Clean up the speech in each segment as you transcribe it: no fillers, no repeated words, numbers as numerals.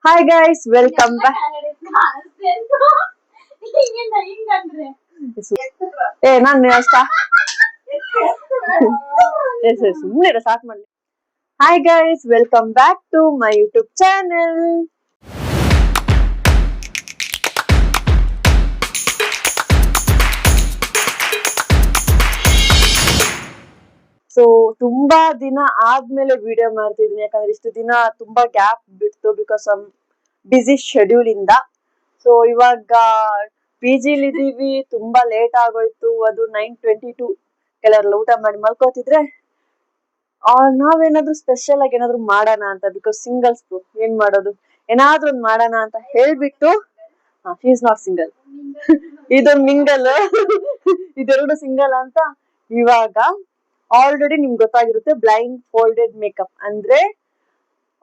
Hi guys, welcome back. ನಾನು ಸುಮ್ಮನೆ start ಮಾಡ್ಲಿ. Hi guys, welcome back to my YouTube channel. So ತುಂಬಾ ದಿನ ಆದ್ಮೇಲೆ ವಿಡಿಯೋ ಮಾಡ್ತಿದೀನಿ, ಯಾಕಂದ್ರೆ ಇಷ್ಟು ದಿನ ತುಂಬಾ ಗ್ಯಾಪ್ ಬಿಡ್ತು ಬಿಕಾಸ್ ಬಿಸಿ ಶೆಡ್ಯೂಲ್ ಇಂದ. ಸೊ ಇವಾಗ PG ಇದೀವಿ, ತುಂಬಾ ಲೇಟ್ ಆಗೋಯ್ತು. ಅದು 9:22. ಕೆಲವರೆಲ್ಲ ಊಟ ಮಾಡಿ ಮಲ್ಕೋತಿದ್ರೆ ನಾವೇನಾದ್ರೂ ಸ್ಪೆಷಲ್ ಆಗಿ ಏನಾದ್ರು ಮಾಡೋಣ ಅಂತ, ಬಿಕಾಸ್ ಸಿಂಗಲ್ಸ್ ಏನ್ ಮಾಡೋದು, ಏನಾದ್ರೂ ಒಂದ್ ಮಾಡೋಣ ಅಂತ ಹೇಳ್ಬಿಟ್ಟು ಈಸ್ ನಾಟ್ ಸಿಂಗಲ್ ಇದು ಮಿಂಗಲ್ ಇದೆರಡು ಸಿಂಗಲ್ ಅಂತ. ಇವಾಗ ಆಲ್ರೆಡಿ ನಿಮ್ಗೆ ಗೊತ್ತಾಗಿರುತ್ತೆ, ಬ್ಲೈಂಡ್ ಫೋಲ್ಡೆಡ್ ಮೇಕಪ್ ಅಂದ್ರೆ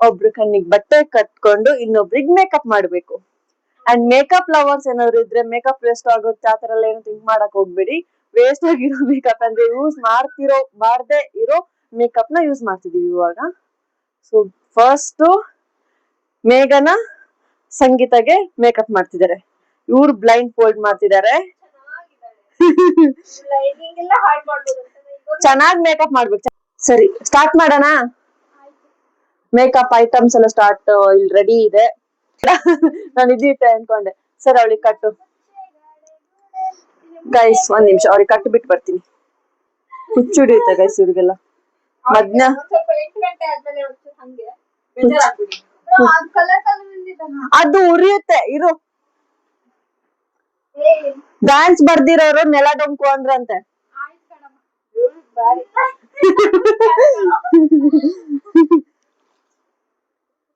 ಒಬ್ರು ಕಣ್ಣಿಗೆ ಬಟ್ಟೆ ಕಟ್ಕೊಂಡು ಇನ್ನೊಬ್ರಿಗೆ ಮೇಕಪ್ ಮಾಡ್ಬೇಕು. ಅಂಡ್ ಮೇಕಪ್ ಲವರ್ಸ್ ಏನಾದ್ರು ಇದ್ರೆ ಮೇಕಪ್ ವೇಸ್ಟ್ ಆಗುತ್ತೆ ಆತರ ಎಲ್ಲ ಏನು ಥಿಂಕ್ ಮಾಡಕ್ ಹೋಗ್ಬೇಡಿ. ವೇಸ್ಟ್ ಆಗಿರೋ ಮೇಕಪ್ ಅಂದ್ರೆ ಮಾಡದೇ ಇರೋ ಮೇಕಪ್ ನ ಯೂಸ್ ಮಾಡ್ತಿದೀವಿ ಇವಾಗ. ಸೊ ಫಸ್ಟ್ ಮೇಘನ ಸಂಗೀತಗೆ ಮೇಕಪ್ ಮಾಡ್ತಿದ್ದಾರೆ, ಇವ್ರು ಬ್ಲೈಂಡ್ ಫೋಲ್ಡ್ ಮಾಡ್ತಿದ್ದಾರೆ. ಚೆನ್ನಾಗಿ ಮೇಕಪ್ ಮಾಡ್ಬೇಕು. ಸರಿ, ಸ್ಟಾರ್ಟ್ ಮಾಡೋಣ. ಮೇಕಪ್ ಐಟಮ್ಸ್ ಎಲ್ಲ ಸ್ಟಾರ್ಟ್ ಇಲ್ಲಿ ರೆಡಿ ಇದೆ. ನಾನು ಇದಿಟ್ಟೆ ಅನ್ಕೊಂಡೆ. ಸರಿ, ಅವಳಿಗೆ ಕಟ್ಟು ಗೈಸ್. ಒಂದ್ ನಿಮಿಷ, ಅವ್ರಿಗೆ ಕಟ್ಟು ಬಿಟ್ಟು ಬರ್ತೀನಿ. ಹುಚ್ಚು ಹಿಡಿಯುತ್ತೆ ಗೈಸ್ ಇವ್ರಿಗೆಲ್ಲ. ಅದು ಉರಿಯುತ್ತೆ ಇರು. ಡ್ಯಾನ್ಸ್ ಬರ್ದಿರೋರು ನೆಲ ಡೊಂಕು ಅಂದ್ರಂತೆ.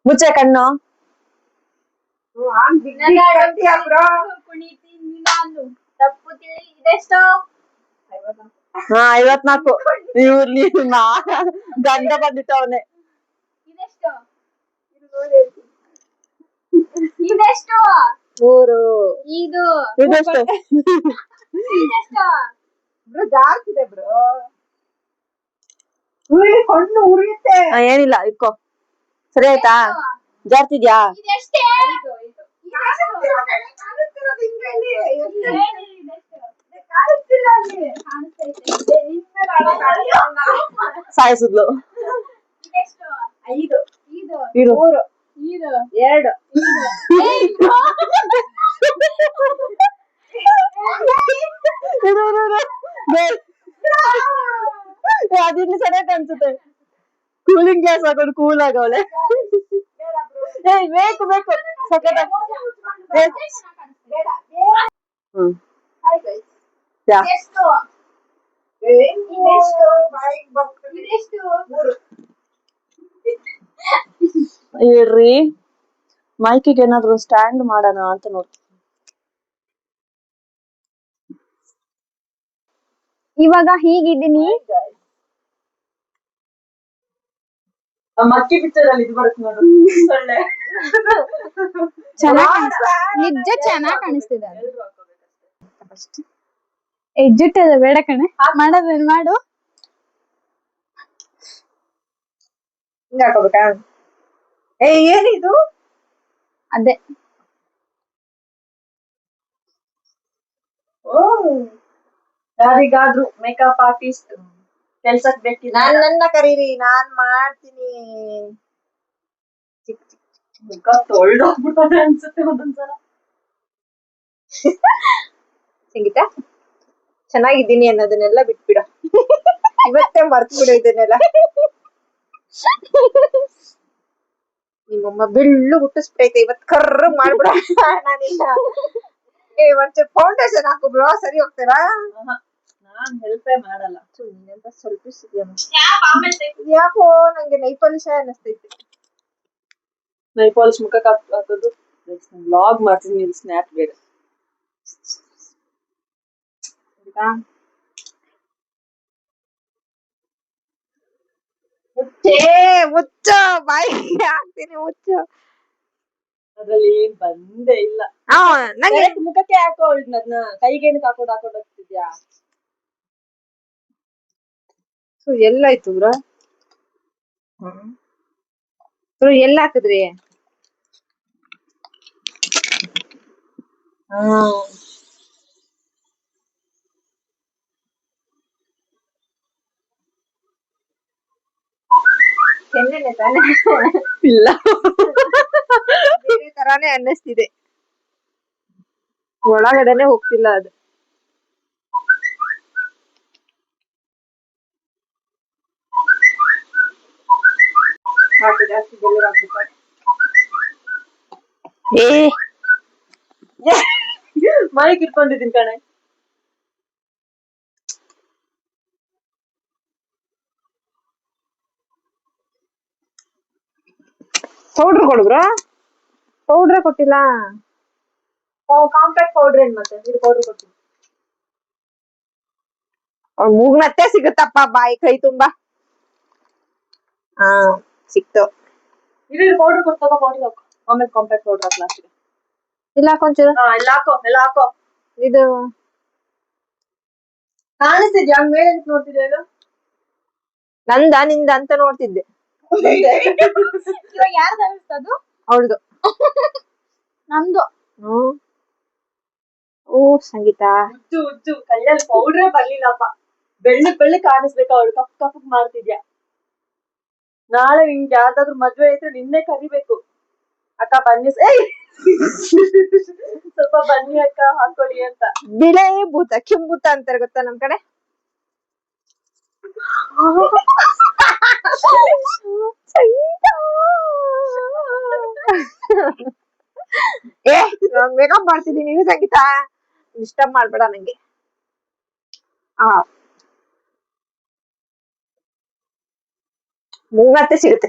ಮುಚ್ಚೆ ಕಣ್ಣು. ಹಾ, 54. ಇವ್ರು ಗಂಡ ಬಂದಿಟ್ಟವನೆ. ಏನಿಲ್ಲ, ಇಕ್ಕೋ. ಸರಿ ಆಯ್ತಾ? ಜಾರ್ತಿದ್ಯಾ? ಸಾಯಿಸಿದ್ಲು. 5 2 ಅದಿನ್ನು ಸರಿಯಾಗಿ ಕಾಣಿಸುತ್ತೆ. ಕೂಲಿಂಗ್ ಗ್ಲಾಸ್ ಹಾಕೊಂಡು ಕೂಲ್ ಆಗವಳೆ. ಬೇಕು ಬೇಕು ಇರ್ರಿ. ಮೈಕಿಗೆ ಏನಾದ್ರು ಸ್ಟ್ಯಾಂಡ್ ಮಾಡೋಣ ಅಂತ ನೋಡ್ತೀನಿ. ಇವಾಗ ಹೀಗಿದ್ದೀನಿ. ಮಕ್ಕಿ ಪಿಕ್ಚರ್ ಅಲ್ಲಿ ಇದು ಬರುತ್ತೆ ನೋಡು, ಸೊಳ್ಳೆ. ನಿಜ ಚೆನ್ನಾಗ್ ಕಾಣಿಸ್ತಿದೆ. ಎಡ್ಜೆಟ್ ಅದ ಬೇಡ ಕಣೆ, ಮಾಡೋದೇನ್ ಮಾಡು. ಹಿಂಗ ಹಾಕೋಬೇಕಾ? ಏನಿದು? ಅದೇ ಯಾರಿಗಾದ್ರೂ ಮೇಕಪ್ ಆರ್ಟಿಸ್ಟ್ ಕೆಲ್ಸಕ್ ಬೇಕಿಲ್ಲ, ನನ್ನ ಕರೀರಿ, ನಾನ್ ಮಾಡ್ತೀನಿ. ಚಿಕ್ಕ ತೊಳ್ದೋಗ್ಬಿಟ್ಟಾನೆ ಅನ್ಸುತ್ತೆ ಒಂದೊಂದ್ಸಲ. ಸಂಗೀತ, ಚೆನ್ನಾಗಿದ್ದೀನಿ ಅನ್ನೋದನ್ನೆಲ್ಲ ಬಿಟ್ಬಿಡ. ಇವತ್ತೇ ಮರ್ತು ಬಿಡು ಇದನ್ನೆಲ್ಲ. ನಿಮ್ಮಮ್ಮ ಬೆಳ್ಳು ಹುಟ್ಟಿಸ್ಬಿಟ್ಟೈತೆ, ಇವತ್ ಕರ್ರ ಮಾಡ್ಬಿಡ. ನಾನಿಲ್ಲ, ಒಂಚೂರು ಫೌಂಡೇಶನ್ ಹಾಕು ಬ್ರೋ, ಸರಿ ಹೋಗ್ತೀರಾ? ನಾನ್ ಹೆಲ್ಪೇ ಮಾಡಲ್ಲ. ನೀನೆಂತ ಸ್ವಲ್ಪ ಯಾಕೋ ನಂಗೆ ನೈ ಪಾಲಿಶ್ ಅನ್ನಿಸ್ತೈತೆ. ನೈ ಪಾಲಿಶ್ ಮುಖಕ್ಕೆ ಹಾಕೋದು ವ್ಲಾಗ್ ಮಾಡ್ತೀನಿ, ನೀವು ಸ್ನ್ಯಾಪ್ ಬೇಡ. ಮುಚ್ಚ ಬಾಯಿಗೆ ಹಾಕ್ತೀನಿ, ಮುಚ್ಚು. ಅದ್ರಲ್ಲಿ ಏನ್ ಬಂದೇ ಇಲ್ಲ. ನಂಗೆ ಮುಖಕ್ಕೆ ಹಾಕೋ, ಅದನ್ನ ಕೈಗೇನಕ್ಕೆ ಹಾಕೊಂಡು ಹೋಗ್ತಿದ್ಯಾ? ಎಲ್ಲಾಯ್ತು ಬ್ರೋ? ಎಲ್ಲ ಹಾಕಿದ್ರಿ? ಎಣ್ಣೆನೆ ತಾನೆ ಇಲ್ಲ ಬೇರೆ ತರಾನೇ ಅನ್ನಿಸ್ತಿದೆ. ಒಳಗಡೆನೆ ಹೋಗ್ತಿಲ್ಲ ಅದು. ಜಾಸ್ತಿ ಬೆಲ್ಲ ಹಾಕ್ಬಿಟ್ರೆ. ಏ ಮೈಕ್ ಇಟ್ಕೊಂಡಿದ್ದೀನಿ ಕಣೆ. ಪೌಡ್ರ್ ಕೊಡುಗ್ರ ಪೌಡ್ರೇ ಕೊಟ್ಟಿಲ್ಲ. ಕಾಂಪ್ಯಾಕ್ಟ್ ಪೌಡರ್ ಏನ್ ಮತ್ತೆ ಇದು ಪೌಡರ್ ಕೊಡ್ತೀನಿ. ಅವ್ಳ ಮೂಗ್ನತ್ತೆ ಸಿಗುತ್ತಪ್ಪ ಬಾಯಿ ಕೈ ತುಂಬಾ. ಹಾ ಸಿಕ್ತು. ಇದು ಪೌಡರ್ ಕೊಡ್ತಾಗ ಪೌಡರ್ ಹಾಕು, ಆಮೇಲೆ ಕಾಂಪ್ಯಾಕ್ಟ್ ಪೌಡರ್ ಹಾಕು ಲಾಸ್ಟಿಗೆ. ಇಲ್ಲ ಹಾಕೊಂಚೂರು ಎಲ್ಲ ಹಾಕೋ ಎಲ್ಲ ಹಾಕೋ. ಇದು ಕಾಣಿಸ್ತಿದ್ಯಾ ಹಂಗ್ ಮೇಲೆ ನೋಡ್ತಿದ್ಯಾ ಹೇಳು. ನಂದ ನಿಂದ ಅಂತ ನೋಡ್ತಿದ್ದೆ. ಇವಾಗ ಯಾರ್ದು ಅನಿಸ್ತದು? ಅವಳ್ದು. ನಮ್ದು. ಹ್ಮ್. ಓ ಸಂಗೀತ. ಉಜ್ಜು ಕೈಯಲ್ಲಿ ಪೌಡ್ರೇ ಬರ್ಲಿಲ್ಲಪ್ಪ. ಬೆಳ್ಳಗ್ ಕಾಣಿಸ್ಬೇಕು, ಅವಳು ಕಪ್ ಕಪ್ಪಗ್ ಮಾಡ್ತಿದ್ಯಾ. ನಾಳೆ ನಿಂಗೆ ಯಾವ್ದಾದ್ರು ಮದ್ವೆ ಇದ್ರೆ ನಿನ್ನೆ ಕರಿಬೇಕು. ಅಕ್ಕ ಬನ್ನಿ ಸ್ವಲ್ಪ ಬನ್ನಿ ಅಕ್ಕ ಹಾಕೊಡಿ ಅಂತ. ಬಿಳೆ ಭೂತ ಕೆಂಭೂತ ಅಂತಾರೆ ಗೊತ್ತಾ ನಮ್ ಕಡೆ. ಏ ಮೇಕಪ್ ಮಾಡ್ತಿದ್ದೀನಿ ನೀನು ಸಂಗೀತ ಡಿಸ್ಟರ್ಬ್ ಮಾಡ್ಬೇಡ ನಂಗೆ. ಮೂವತ್ತೆ ಸಿಗುತ್ತೆ.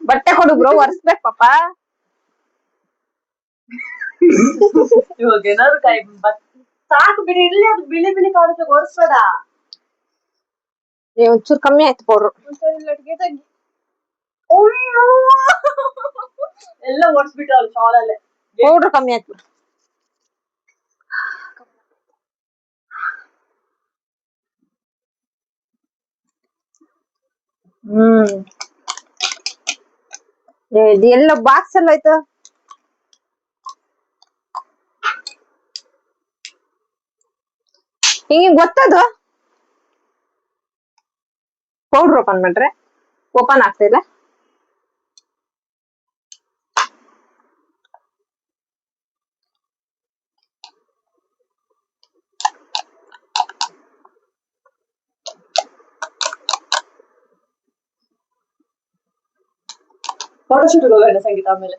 ಬಟ್ಟೆ ಕೊಡು ಬ್ರೋ ಒರೆಸ್ಬೇಕು ಪಾಪ. ಇವಾಗ ಏನಾದ್ರು ಸಾಕು ಬಿಡಿ, ಇಲ್ಲಿ ಅದು ಬಿಳಿ ಬಿಳಿ ಕಾಣುತ್ತೆ, ಒರೆಸ್ಬೇಡ. ಒಂಚೂರು ಕಮ್ಮಿ ಆಯ್ತು ಪೌಡ್ರು. ಎಲ್ಲ ಒರೆಸ್ಬಿಟ್ಟು ಅವ್ಳು ಶಾಲಲ್ಲೇ ಪೌಡ್ರು ಕಮ್ಮಿ ಆಯ್ತು. ಎಲ್ಲ ಬಾಕ್ಸ್ ಎಲ್ಲ ಆಯ್ತು. ಹಿಂಗೆ ಗೊತ್ತದು ಪೌಡ್ರ್ ಓಪನ್ ಮಾಡ್ರೆ ಓಪನ್ ಆಗ್ತಿಲ್ಲ. ಫೋಟೋಶೂಟ್ ಹೋಗೋಣ ಸಂಗೀತ ಆಮೇಲೆ.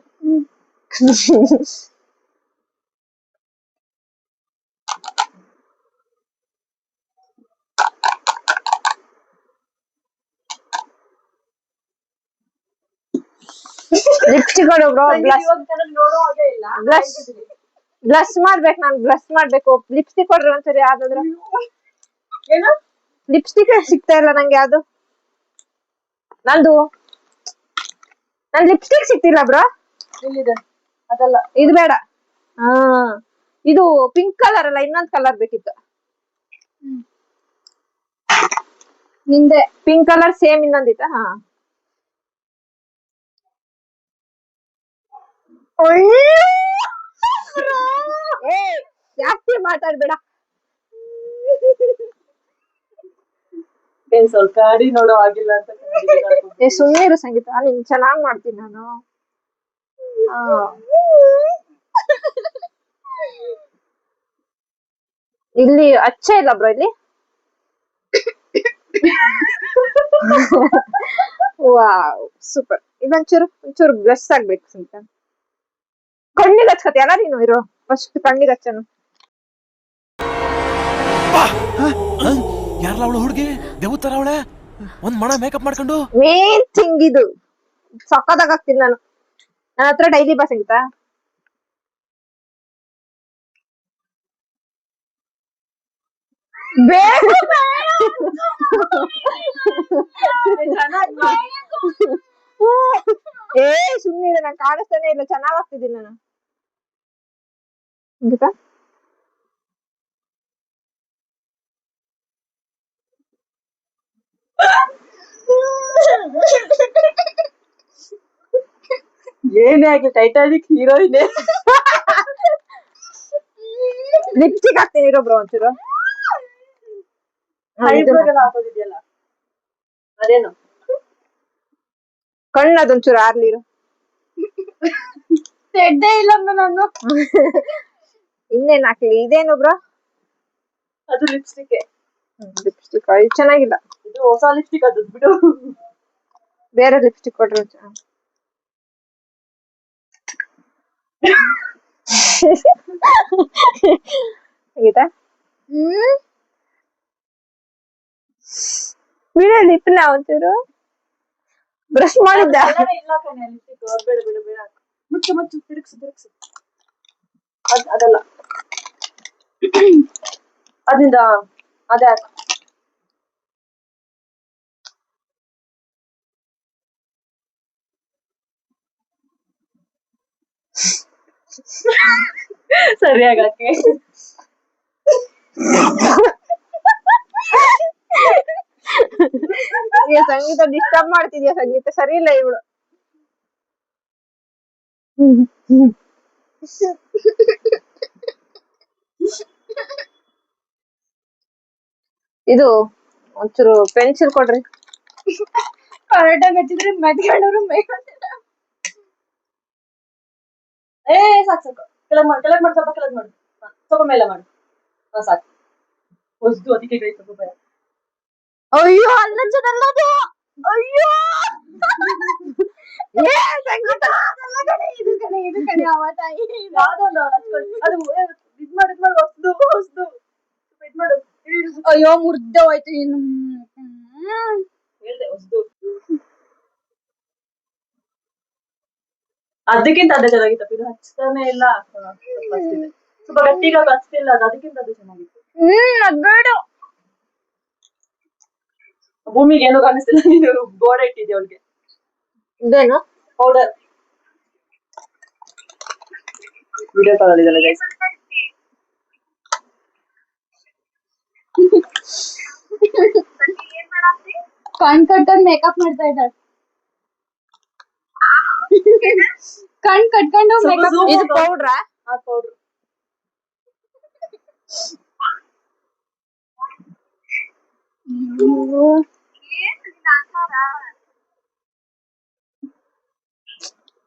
ಲಿಪ್ಸ್ಟಿಕ್ ಬ್ರೋ ನೋಡೋ ಹಾಗೆ ಇಲ್ಲ. ಬ್ಲಶ್ ಮಾಡ್ಬೇಕು, ನಾನು ಬ್ಲಶ್ ಮಾಡ್ಬೇಕು. ಲಿಪ್ಸ್ಟಿಕ್ ಕೊಡ್ರಿ ಒಂದ್ಸರಿ ಯಾವ್ದಾದ್ರು. ಏನು ಲಿಪ್ಸ್ಟಿಕ್ ಸಿಗ್ತಾ ಇಲ್ಲ ನಂಗೆ. ಯಾವ್ದು ನಂದು ನನ್ ಲಿಪ್ಸ್ಟಿಕ್ ಸಿಗ್ತಿಲ್ಲ ಬ್ರೋ. ಇಲ್ಲಿದೆ ಅದಲ್ಲ, ಇದು ಬೇಡ. ಹಾ ಇದು ಪಿಂಕ್ ಕಲರ್ ಅಲ್ಲ, ಇನ್ನೊಂದ್ ಕಲರ್ ಬೇಕಿತ್ತು. ನಿಂದೆ ಪಿಂಕ್ ಕಲರ್ ಸೇಮ್ ಇನ್ನೊಂದಿತ್ತ. ಹಾ ಏ ಜಾಸ್ತಿ ಮಾತಾಡ್ಬೇಡ. ಏನ್ ಸ್ವಲ್ಪ ಗಾಡಿ ನೋಡೋ ಆಗಿಲ್ಲ ಅಂತ. ಏ ಸುಮ್ಮನೆ ಇರು ಸಂಗೀತ, ನಿನ್ ಚೆನ್ನಾಗ್ ಮಾಡ್ತೀನಿ ನಾನು. ಇಲ್ಲಿ ಅಚ್ಚ ಇಲ್ಲ ಬ್ರೋ ಇಲ್ಲಿ. Wow super. ಒಂಚೂರು ಬ್ಲಶ್ ಆಗ್ಬೇಕು ಸಂಗೀತ. ಕಣ್ಣಿಗೆ ಹಚ್ಕತಿಯಲ್ಲ ನೀನು. ಇರೋ ಫಸ್ಟ್ ಕಣ್ಣಿಗೆ ಹಚ್ಚನು. ಯಾರಲ್ಲ ಅವಳು ಹುಡುಗಿ ದೇವತರ ಅವಳೆ ಒಂದ್ ಮಣ ಮೇಕಪ್ ಮಾಡ್ಕೊಂಡು. ಮೇನ್ ಥಿಂಗ್ ಇದು ಸಕ್ಕದಾಗ ಆಗ್ತೀನಿ ನಾನು. ನನ್ನ ಹತ್ರ ಡೈಲಿ ಬಾ ಸಂಗೀತ. ಏ ಸುಮ್ಮನೆ ನಾನು ಕಾಣಿಸ್ತಾನೆ ಇಲ್ಲ, ಚೆನ್ನಾಗ್ ಆಗ್ತಿದ್ದೀನಿ ನಾನು. ಸಂಗೀತ ಏನೇ ಆಗ್ಲಿ ಟೈಟಾನಿಕ್ ಹೀರೋಯಿನ್. ಲಿಪ್ಸ್ಟಿಕ್ ಹಾಕ್ತೀನಿ ಇರೋ ಬ್ರೋ ಒಂಚೂರು. ಐಬ್ರೋಗೆಲ್ಲ ಹಾಕೋದಿದೆಯಲ್ಲ ಅದೇನು ಕಣ್ಣು ಅದೊಂಚೂರು ಆರ್ಲಿರು. ತೆಗ್ದೇ ಇಲ್ಲಮ್ಮ ನಾನು. ಇನ್ನೇನ್ ಹಾಕ್ಲಿ? ಇದೇನು ಬ್ರೋ? ಅದು ಲಿಪ್ಸ್ಟಿಕ್. ಲಿಪ್ಸ್ಟಿಕ್ ಇದು ಚೆನ್ನಾಗಿಲ್ಲ. ಇದು ಹೊಸ ಲಿಪ್ಸ್ಟಿಕ್ ಅದು ಬಿಡು. ಬೇರೆ ಲಿಪ್ಸ್ಟಿಕ್ ಕೊಟ್ರೆ ಗೀತಾ ಬಿಡ ಲಿಪ್ನ ಒಂಚೂರು ಬ್ರಷ್ ಮಾಡಿದ್ದ. ಇಲ್ಲ ಕಣೆ ಲಿಪ್ಸ್ಟಿಕ್ ಬೇಡ ಬೇಡ ಬೇಡ ಮುಚ್ಚು ಮುಚ್ಚು ತಿರುಗ್ಸು ತಿರುಗ್ಸು. ಅದಲ್ಲ ಅದಿಂದ ಅದೇ ಹಾಕು. ಸರಿಯಾಗಿ ಹಾಕಿ. ಸಂಗೀತ ಡಿಸ್ಟರ್ಬ್ ಮಾಡ್ತಿದ್ಯಾ ಸಂಗೀತ? ಸರಿ ಇಲ್ಲ ಇವಳು. ಇದು ಒಂಚೂರು ಪೆನ್ಸಿಲ್ ಕೊಡ್ರಿ. ಕರೆಕ್ಟಾಗಿ ಹಚ್ಚಿದ್ರೆ ಮೆತ್ಕೊಂಡವ್ರು ಏ ಸಾಕು ಸಾಕು. ಕೆಳಗ್ ಮಾಡು ಸ್ವಲ್ಪ ಕೆಳಗ್ ಮಾಡು. ಸ್ವಲ್ಪ ಮೇಲೆ ಮಾಡು. ಸಾಕು. ಹೊಸ್ದು ಅದಕ್ಕೆ ಕೈ ಸ್ವಲ್ಪ ಭಯ. ಅಯ್ಯೋ ಅಲ್ಲದು. ಅಯ್ಯೋ ಏ ಸಂಗೀತ ಇದು ಕಣೆ ಅವ ತಾಯಿ. ಯಾವ್ದೋ ಒಂದು ಹಚ್ಕೊಳ್ಳಿ. ಅದು ಇದ್ ಮಾಡು ಹೊಸ್ದು ಇದ್ ಮಾಡು. ಅಯ್ಯೋ ಮುರ್ದೆ ಹೋಯ್ತು ಇನ್ನು. ಹೇಳ್ದೆ ಹೊಸ್ದು. ಅದಕ್ಕಿಂತ ಅದೇ ಚೆನ್ನಾಗಿತ್ತು. ಇದು ಹಚ್ತಾನೆ ಇಲ್ಲ. ಸ್ವಲ್ಪ ಗಟ್ಟಿಗೆ ಹಚ್ತಿಲ್ಲ ಅದು. ಅದಕ್ಕಿಂತ ಅದು ಚೆನ್ನಾಗಿತ್ತು. ಅದ್ ಬೇಡ. ಭೂಮಿಗೆ ಏನೋ ಕಾಣಿಸ್ತಿಲ್ಲ. ನೀನು ಗೋಡೆ ಇಟ್ಟಿದ್ದೆ ಅವಳಿಗೆ. ಇದೇನು ಪೌಡರ್ ವಿಡಿಯೋ ಕಾಲ್ ಅಲ್ಲಿ ಇದೆಲ್ಲ ಗೈಸ್. ಕಣ್ ಕಟ್ಟೋದ್ ಮೇಕಪ್ ಮಾಡ್ತಾ ಇದ್ದಾಳೆ. ಕಣ್ ಕಟ್ಕೊಂಡು ಮೇಕಪ್. ಇದು ಪೌಡ್ರಾ? ಆ ಪೌಡರ್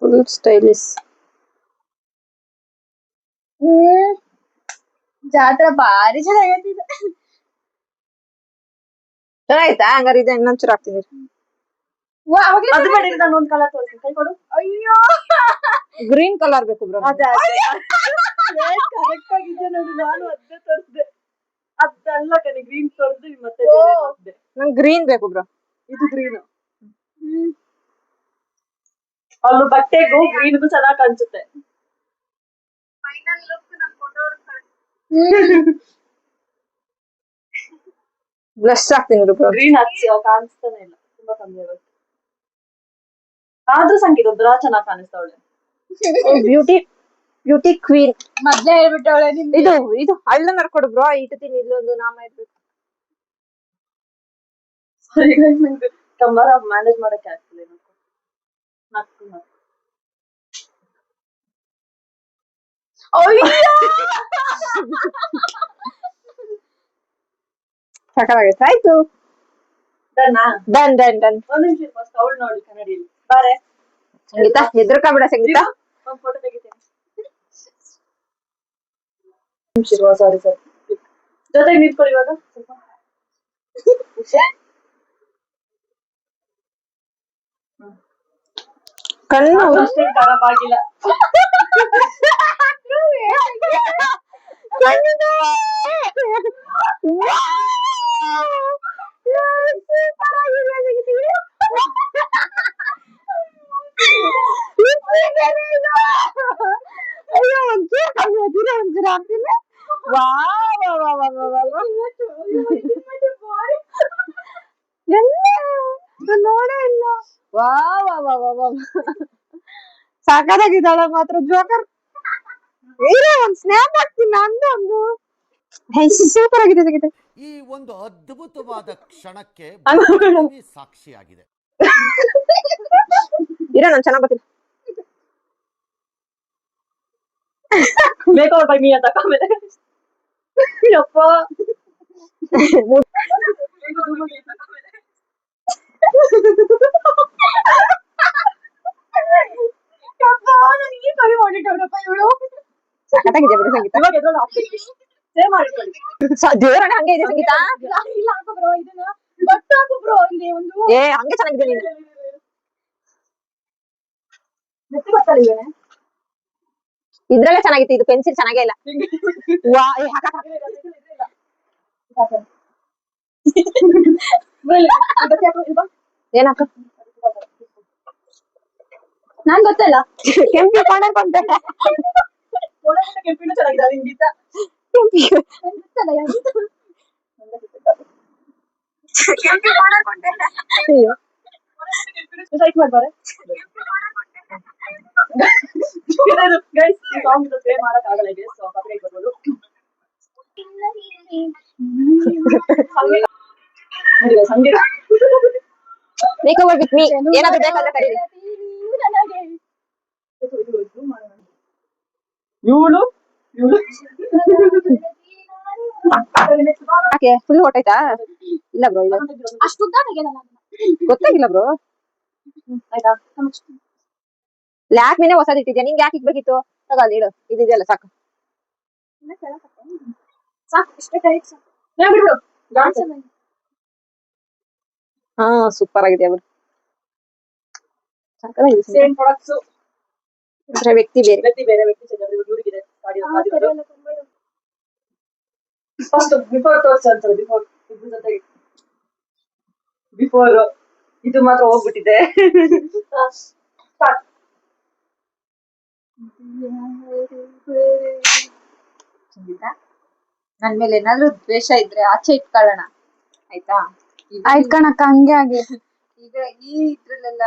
ಫುಲ್ ಸ್ಟೈಲಿಶ್. ಜಾತ್ರೆ ಭಾರಿ ಚೆನ್ನಾಗೈತಿದೆ. ಚೆನ್ನಾಯ್ತಾ? ಹಂಗಾರೆ ಇದೆ ಇನ್ನೊಂಚೂರು ಹಾಕ್ತೀನಿ. ಅದು ಬೇಡ. ನಾನು ಒಂದ್ ಕಲರ್ ತೋರಿಸ್ತೀನಿ. ಕೈ ಕೊಡು. ಅಯ್ಯೋ ಗ್ರೀನ್ ಕಲರ್ ಬೇಕು ಬ್ರೋ. ಅದೇ ಕರೆಕ್ಟ್ ಆಗಿದೆ ನೋಡಿ. ನಾನು ಅದೇ ತೋರಿಸ್ದೆ. ಅದಲ್ಲ ಕಣೆ ಗ್ರೀನ್ ತೋರಿಸ್ದೆ ಮತ್ತೆ ತೋರಿಸ್ದೆ. ನಂಗೆ ಗ್ರೀನ್ ಬೇಕು ಬ್ರೋ. ಇದು ಗ್ರೀನ್. ಅಲ್ಲೂ ಬಟ್ಟೆಗೂ ಗ್ರೀನ್ಗೂ ಚೆನ್ನಾಗಿ ಕಾಣಿಸುತ್ತೆ. ಬ್ಲಶ್ ಹಾಕ್ತೀನಿ ಬ್ರೋ. ಗ್ರೀನ್ ಹಚ್ಚಿ ಕಾಣಿಸ್ತಾನೆ ಇಲ್ಲ. ತುಂಬಾ ಕಮ್ಮಿ ಆಗುತ್ತೆ. ಆದ್ರೂ ಸಂಗೀತ ಒಂಥರ ಚೆನ್ನಾಗಿ ಕಾಣಿಸ್ತಾವಳೆ. Beauty queen. ಮೊದ್ಲೇ ಹೇಳ್ಬಿಟ್ಟವಳೆ ನಿಮ್ಗೆ. ಇದು ಹಳ್ಳ ನರ್ಕೊಡು ಬ್ರೋ. ಇಡ್ತೀನಿ ಇಲ್ಲೊಂದು ನಾಮ ಇರ್ಬೇಕು. ಸರಿ ನಂಗೆ ಕಮ್ಮರ ಮ್ಯಾನೇಜ್ ಮಾಡಕ್ಕೆ ಆಗ್ತಿಲ್ಲ. ನಕ್ಕು ಸಾಕಾಗೈತೆ. ಆಯ್ತು ಡನ್. ಒಂದ್ ನಿಮಿಷ ಫಸ್ಟ್ ಅವಳು ನೋಡಿ ಕನ್ನಡಿಯಲ್ಲಿ ಬಾರೆ. ಸಂಗೀತ ಹೆದರ್ಕೊಂಬಿಡ ಸಂಗೀತ. ಒಂದ್ ಫೋಟೋ ತೆಗಿತೀನಿ. ಸಾರಿ ಜೊತೆಗೆ ನಿಂತ್ಕೊಳ್ಳಿ ಇವಾಗ ಸ್ವಲ್ಪ. ಕಣ್ಣು ಅಷ್ಟೇನ್ ಖರಾಬ್ ಆಗಿಲ್ಲ. ಅಯ್ಯೋ ಒಂಚೂರು ಹಾಕ್ತೀನಿ. ನೋಡೇ ಇಲ್ಲ. ವಾ ಸಾಕಾಗಿದ್ದಾಳೆ ಮಾತ್ರ ಜೋಕರ್. ಒಂದ್ ಸ್ನ್ಯಾಪ್ ಹಾಕ್ತೀನಿ ನಂದು ಒಂದು. ಸೂಪರ್ ಆಗಿದೆ ಸಂಗೀತ. ಈ ಒಂದು ಅದ್ಭುತವಾದ ಕ್ಷಣಕ್ಕೆ ಸಾಕ್ಷಿಯಾಗಿದೆ. ನಾನು ಚೆನ್ನಾಗ್ ಗೊತ್ತಿಲ್ಲ. ಮೇಕಪ್ ಬೈ ಮೀ ಅಂತ ಆಮೇಲೆ ಯಪ್ಪ ಯಪ್ಪ ನನಗೆ ಕವಿ ಮಾಡಿಟ್ಟವರಪ್ಪ ಇವಳು. ಸಖತ್ತಾಗಿದೆ ಬಿಡು ಸಂಗೀತ. ಇವಾಗ ಎದ್ರಲ್ಲಿ ಹಾಕ್ಬೇಕು ಸೇವ್ ಮಾಡಿಕೊಳ್ಳಿ. ದೇವರನ್ನ ಹಂಗೆ ಇದೆ ಸಂಗೀತ. ಇಲ್ಲ ಹಾಕು ಬ್ರೋ ಇದನ್ನ ಬಟ್ ಹಾಕು ಬ್ರೋ ಇಲ್ಲಿ ಒಂದು ಏ ಹಂಗೆ ಚೆನ್ನಾಗಿದೆ ನೀನು. ನೆತ್ತಿ ಗೊತ್ತಲ್ಲ ಇವನೇ ಇದ್ರಲ್ಲೇ ಚೆನ್ನಾಗಿತ್ತು, ಇದು ಪೆನ್ಸಿಲ್ ಚೆನ್ನಾಗೇ ಇಲ್ಲ. ವಾ ಏ ಹಾಕ ಹಾಕ. ಏನ್ ಹಾಕ? ನಾನ್ ಗೊತ್ತಲ್ಲ ಕೆಂಪಿ ಕೊಂಡೆ ಕೊಂಡೆ. ಕೆಂಪಿನೂ ಚೆನ್ನಾಗಿದೆ ಹಿಂಗಿತ್ತ ಗೊತ್ತಲ್ಲ ಯಾರು? ಕೆಂಪಿ ಕೊಂಡೆ ಕೊಂಡೆ. ಅಯ್ಯೋ ಲೈಕ್ ಮಾಡ್ಬಾರೆ ಗೈಸ್ ಈ ಸಾಂಗ್ ಪ್ಲೇ ಮಾಡಕ್ ಆಗಲ್ಲ ಇದೆ ಸೊ ಕಾಪಿರೈಟ್ ಬರ್ಬೋದು. ಸಂಗೀತ ಮೇಕ್ ಓವರ್ ವಿತ್ ಮೀ. ಏನಾದ್ರು ಬೇಕಾದ್ರೆ ಕರೀರಿ. ಇವಳು ಇವಳು ಯಾಕೆ ಫುಲ್ ಹೊಟ್ಟೈತಾ? ಇಲ್ಲ ಬ್ರೋ ಇದು ಅಷ್ಟು ಉದ್ದ ತೆಗೆಯಲ್ಲ ನಾನು. ಗೊತ್ತಾಗಿಲ್ಲ ಬ್ರೋ. ಆಯ್ತಾ ಲ್ಯಾಕ್ಮಿನೇ ಹೊಸದ್ ಇಟ್ಟಿದ್ಯಾ, ನಿಂಗೆ ಯಾಕೆ ಇಕ್ಬೇಕಿತ್ತು? ತಗೋ ಅಲ್ಲಿ ಇಡು, ಇದೆಯಲ್ಲ ಸಾಕು. ಸಾಕು ಇಷ್ಟೇ ಟೈಟ್ ಸಾಕು. ಹೇಳ್ಬಿಡು ಹಾ ಸೂಪರ್ ಆಗಿದೆ ಬಿಡು. ಸಾಕಾಗಿದೆ ಸಂಗೀತ. ಸೇಮ್ ಪ್ರಾಡಕ್ಟ್ಸ್ ಅಂದ್ರೆ ವ್ಯಕ್ತಿ ಬೇರೆ. ವ್ಯಕ್ತಿ ಹುಡುಗಿದೆ ಫಸ್ಟ್ ಬಿಫೋರ್ ತೋರ್ಸ್ ಅಂತದೆ ಬಿಫೋರ್ ಇದ್ರ ಜೊತೆಗೆ ಬಿಫೋರ್ ಇದು ಮಾತ್ರ ಹೋಗ್ಬಿಟ್ಟಿದೆ. ಸ್ಟಾರ್ಟ್ ಸಂಗೀತ ನನ್ ಮೇಲೆ ಏನಾದ್ರು ದ್ವೇಷ ಇದ್ರೆ ಆಚೆ ಇಟ್ಕೊಳ್ಳೋಣ ಆಯ್ತಾ? ಆಯ್ತ್ ಕಣಕ್ಕ, ಹಂಗೆ ಆಗಿ. ಈಗ ಈ ಇದ್ರಲ್ಲೆಲ್ಲ